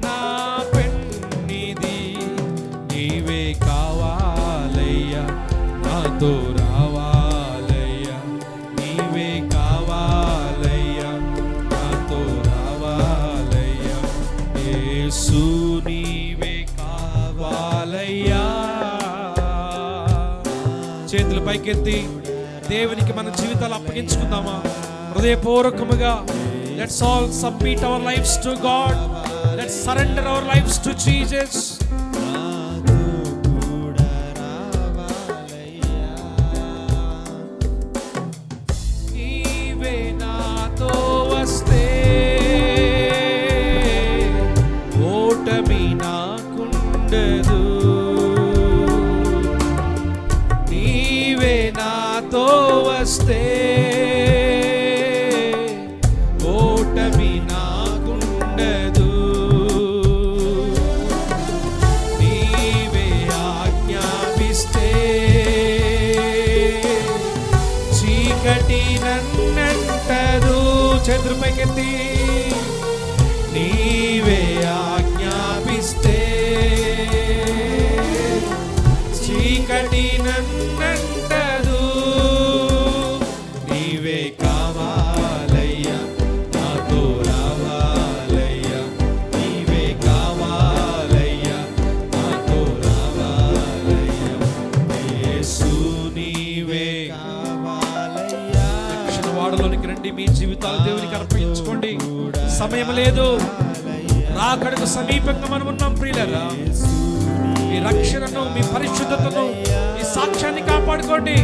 నా పెన్నిధి. నీవే కావాలయ్యా, నాతో రావాలయ్యా. నీవే కావాలయ్యా, నాతో రావాలయ్యా. యేసు నీవే కావాలయ్యా. చేతులు పైకెత్తి దేవునికి మన జీవితాలు అప్పగించుకుందామా? హృదయపూర్వకముగా let's all submit our lives to God. Let's surrender our lives to Jesus. నీవే నాతో వస్తే ఓటమి నాకుండదు. నాతో వస్తే ఓటమి నాకుండదు. నీవే ఆజ్ఞాపిస్తే చీకటి నన్నంటదు. చేతులు పైకెత్తి. నీవే ఆజ్ఞాపిస్తే చీకటి నన్నంటదు. నీవే కావాలయ్యా, నాతో రావాలయ్యా. నీవే కావాలయ్యా, నాతో రావాలయ్యా. యేసు నీవే కావాలయ్యా. రక్షణ వాడలోనికి రండి. మీ జీవితాలు దేవునికి అర్పించుకోండి. సమయం లేదు, రాకడకు సమీపంగా మనం ఉన్నాం ప్రియులారా. మీ రక్షణను, మీ పరిశుద్ధతను, మీ సాక్ష్యాన్ని కాపాడుకోండి.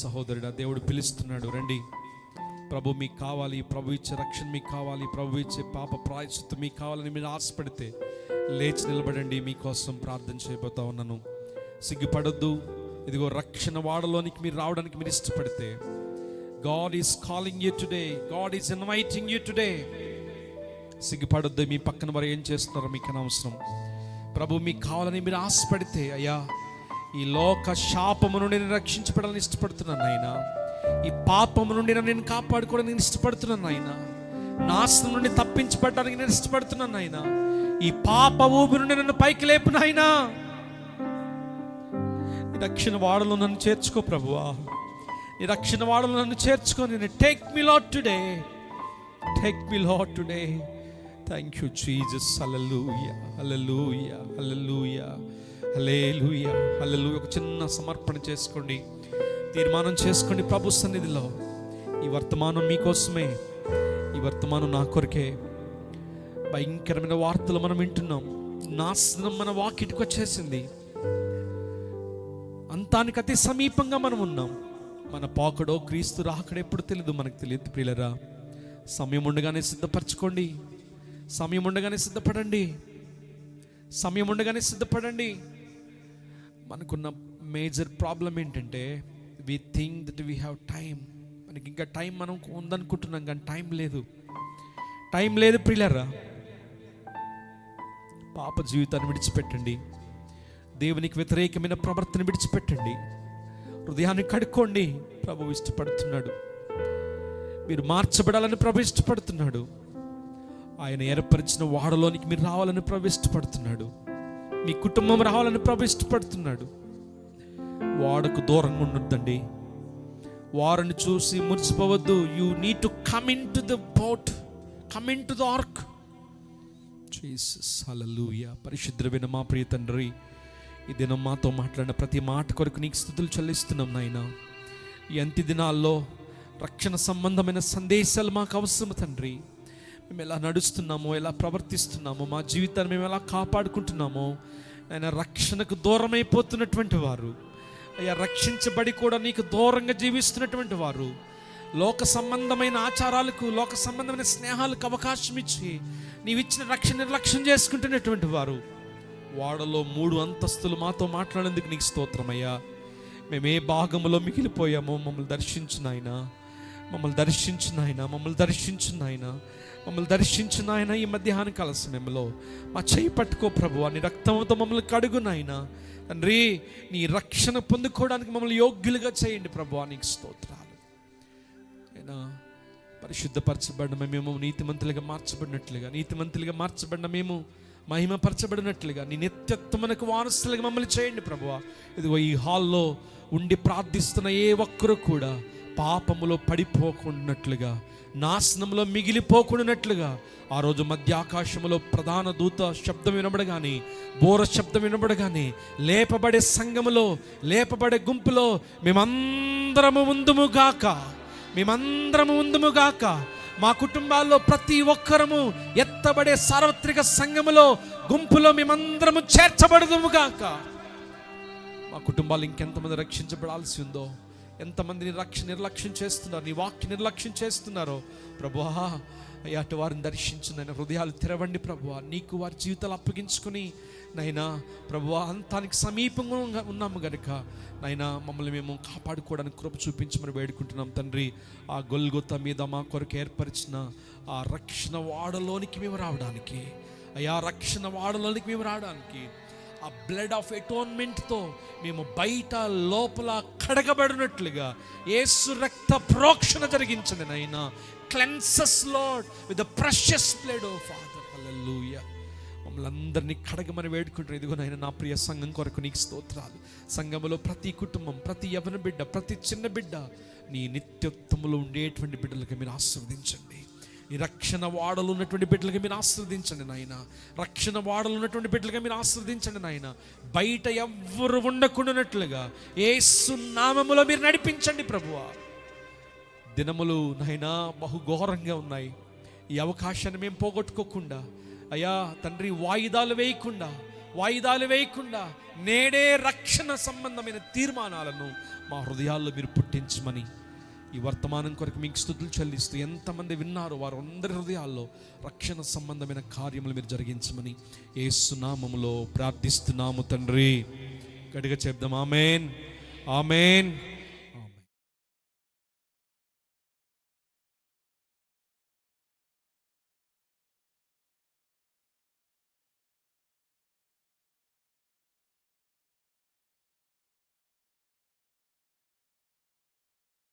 సహోదరుడా, దేవుడు పిలుస్తున్నాడు, రండి. ప్రభు మీకు కావాలి, ప్రభు ఇచ్చే రక్షణ మీకు కావాలి, ప్రభు ఇచ్చే పాప ప్రాయశ్చిత్తం మీకు కావాలని మీరు ఆశపడితే లేచి నిలబడండి. మీకోసం ప్రార్థన చేయబోతా ఉన్నాను. సిగ్గుపడొద్దు. ఇదిగో రక్షణ వాడలోనికి మీరు రావడానికి మీరు ఇష్టపడితే, God is calling you today. God is inviting you today. సిగ్గుపడొద్దు. మీ పక్కన వారు ఏం చేస్తున్నారో మీకు అనవసరం. ప్రభు మీకు కావాలని మీరు ఆశపడితే, అయ్యా ఈ లోక శాపము నుండి నేను రక్షించబడాలని ఇష్టపడుతున్నాను ఆయన. ఈ పాపము నుండి నేను కాపాడుకోవడానికి నేను ఇష్టపడుతున్నాను ఆయన. నాశనం నుండి తప్పించబడడానికి నేను ఇష్టపడుతున్నాను ఆయన. ఈ పాప ఊబి నుండి నన్ను పైకి లేపు నాయనా. నీ రక్షణ వాడలో నన్ను చేర్చుకో ప్రభువా. నీ రక్షణ వాడలో నన్ను చేర్చుకో. నేను take me Lord today, take me Lord today. Thank you Jesus. Hallelujah, hallelujah, hallelujah, hallelujah, hallelujah. ఒక చిన్న సమర్పణ చేసుకోండి, తీర్మానం చేసుకోండి ప్రభు సన్నిధిలో. ఈ వర్తమానం మీకోసమే, ఈ వర్తమానం నా కొరకే. భయంకరమైన వార్తలు మనం వింటున్నాం. నాశనం మన వాకిటికి వచ్చేసింది. అంతానికి అతి సమీపంగా మనం ఉన్నాం. మన పాకడో క్రీస్తు రాకడో ఎప్పుడు తెలియదు, మనకు తెలియదు ప్రియులరా. సమయం ఉండగానే సిద్ధపరచుకోండి, సమయం ఉండగానే సిద్ధపడండి, సమయం ఉండగానే సిద్ధపడండి. మనకున్న మేజర్ ప్రాబ్లం ఏంటంటే we think that we have time. మనకి ఇంకా టైం మనం ఉందనుకుంటున్నాం, కానీ టైం లేదు, టైం లేదు ప్రియులరా. పాప జీవితాన్ని విడిచిపెట్టండి, దేవునికి వ్యతిరేకమైన ప్రవర్తన విడిచిపెట్టండి, హృదయాన్ని కడుక్కోండి. ప్రభు ఇష్టపడుతున్నాడు, మీరు మార్చబడాలని ప్రభు ఇష్టపడుతున్నాడు. ఆయన ఏర్పరిచిన వాడలోనికి మీరు రావాలని ప్రభు ఇష్టపడుతున్నాడు. మీ కుటుంబం రావాలని ప్రభు ఇష్టపడుతున్నాడు. వాడకు దూరంగా ఉండొద్దండి, వారిని చూసి మురిసిపోవద్దు. You need to come in to the boat, come in to the ark. Jesus, hallelujah. పరిశుద్ధమైన మా ప్రియ తండ్రి, ఈ దినం మాతో మాట్లాడిన ప్రతి మాట కొరకు నీకు స్తుతులు చెల్లిస్తున్నాం నాయన. ఈ అంత్య దినాల్లో రక్షణ సంబంధమైన సందేశాలు మాకు అవసరం తండ్రి. మేము ఎలా నడుస్తున్నామో, ఎలా ప్రవర్తిస్తున్నామో, మా జీవితాన్ని మేము ఎలా కాపాడుకుంటున్నామో, ఆయన రక్షణకు దూరం అయిపోతున్నటువంటి వారు, అయ్యా రక్షించబడి కూడా నీకు దూరంగా జీవిస్తున్నటువంటి వారు, లోక సంబంధమైన ఆచారాలకు, లోక సంబంధమైన స్నేహాలకు అవకాశం ఇచ్చి నీవిచ్చిన రక్షణ నిర్లక్ష్యం చేసుకుంటున్నటువంటి వారు, వాడలో 3 అంతస్తులు మాతో మాట్లాడేందుకు నీకు స్తోత్రమయ్యా. మేము ఏ భాగంలో మిగిలిపోయామో మమ్మల్ని దర్శించిన ఆయన, మమ్మల్ని దర్శించిన ఆయన, మమ్మల్ని దర్శించిన ఆయన, మమ్మల్ని దర్శించిన ఆయన. ఈ మధ్యాహ్న కాల సమయంలో మా చేయి పట్టుకో ప్రభువా, నీ రక్తంతో మమ్మల్ని కడుగునాయన తండ్రి. నీ రక్షణ పొందుకోవడానికి మమ్మల్ని యోగ్యులుగా చేయండి ప్రభువా, నీకు స్తోత్రాలు. అయినా పరిశుద్ధపరచబడిన మేము నీతిమంతులుగా మార్చబడినట్లుగా, నీతిమంతులుగా మార్చబడిన మేము మహిమపరచబడినట్లుగా నీ నిత్యత్వమునకు వారసులుగా మమ్మల్ని చేయండి ప్రభువా. ఇదిగో ఈ హాల్లో ఉండి ప్రార్థిస్తున్న ఏ ఒక్కరు కూడా పాపములో పడిపోకుండాట్లుగా, నాశనంలో మిగిలిపోకుండాట్లుగా, ఆ రోజు మధ్య ఆకాశములో ప్రధాన దూత శబ్దం వినబడగానే, బోర శబ్దం వినబడగానే లేపబడే సంఘములో, లేపబడే గుంపులో మేమందరము ఉందుముగాక, మేమందరము ఉందుముగాక. మా కుటుంబాల్లో ప్రతి ఒక్కరము ఎత్తబడే సార్వత్రిక సంఘములో, గుంపులో మేమందరము చేర్చబడదుముగాక. మా కుటుంబాలు ఇంకెంతమంది రక్షించబడాల్సి ఉందో, ఎంతమందిని నిర్లక్ష్యం చేస్తున్నారు, నీ వాక్య నిర్లక్ష్యం చేస్తున్నారో ప్రభువా, అయ్యా అటు వారిని దర్శించు నైనా. హృదయాలు తెరవండి ప్రభువా, నీకు వారి జీవితాలు అప్పగించుకొని నైనా ప్రభువా, అంతానికి సమీపంగా ఉన్నాము గనుక నైనా మమ్మల్ని మేము కాపాడుకోవడానికి కృప చూపించమని వేడుకుంటున్నాం తండ్రి. ఆ గొల్గొతా మీద మా కొరకు ఏర్పరిచిన ఆ రక్షణ వాడలోనికి మేము రావడానికి, అయ్యా రక్షణ వాడలోనికి మేము రావడానికి, ఆ బ్లడ్ ఆఫ్ అటోన్మెంట్తో మేము బయట లోపల కడగబడినట్లుగా యేసు రక్త ప్రోక్షణ జరిగించండి నైనా. Cleanses Lord with the precious blood of father. Hallelujah. మమ్మల్ని అందరినీ కడగమని వేడుకుంటారు. ఇదిగో నాయన నా ప్రియ సంఘం కొరకు నీకు స్తోత్రాలు. సంఘములో ప్రతి కుటుంబం, ప్రతి యవన బిడ్డ, ప్రతి చిన్న బిడ్డ నీ నిత్యోత్తములో ఉండేటువంటి బిడ్డలకి మీరు ఆశీర్వదించండి. ఈ రక్షణ వాడలు ఉన్నటువంటి బిడ్డలకి మీరు ఆశీర్వదించండి నాయన. రక్షణ వాడలు ఉన్నటువంటి బిడ్డలుగా మీరు ఆశీర్వదించండి నాయన. బయట ఎవ్వరు ఉండకుండానట్లుగా యేసు నామములో మీరు నడిపించండి ప్రభువా. దినములు నాయనా బహుఘోరంగా ఉన్నాయి. ఈ అవకాశాన్ని మేము పోగొట్టుకోకుండా అయ్యా తండ్రి, వాయిదాలు వేయకుండా నేడే రక్షణ సంబంధమైన తీర్మానాలను మా హృదయాల్లో మీరు పుట్టించమని ఈ వర్తమానం కొరకు మీకు స్తుతులు చెల్లిస్తూ, ఎంతమంది విన్నారో వారు అందరి హృదయాల్లో రక్షణ సంబంధమైన కార్యములు మీరు జరిగించమని యేసు నామములో ప్రార్థిస్తున్నాము తండ్రి. గట్టిగా చెప్దాం ఆమేన్, ఆమేన్.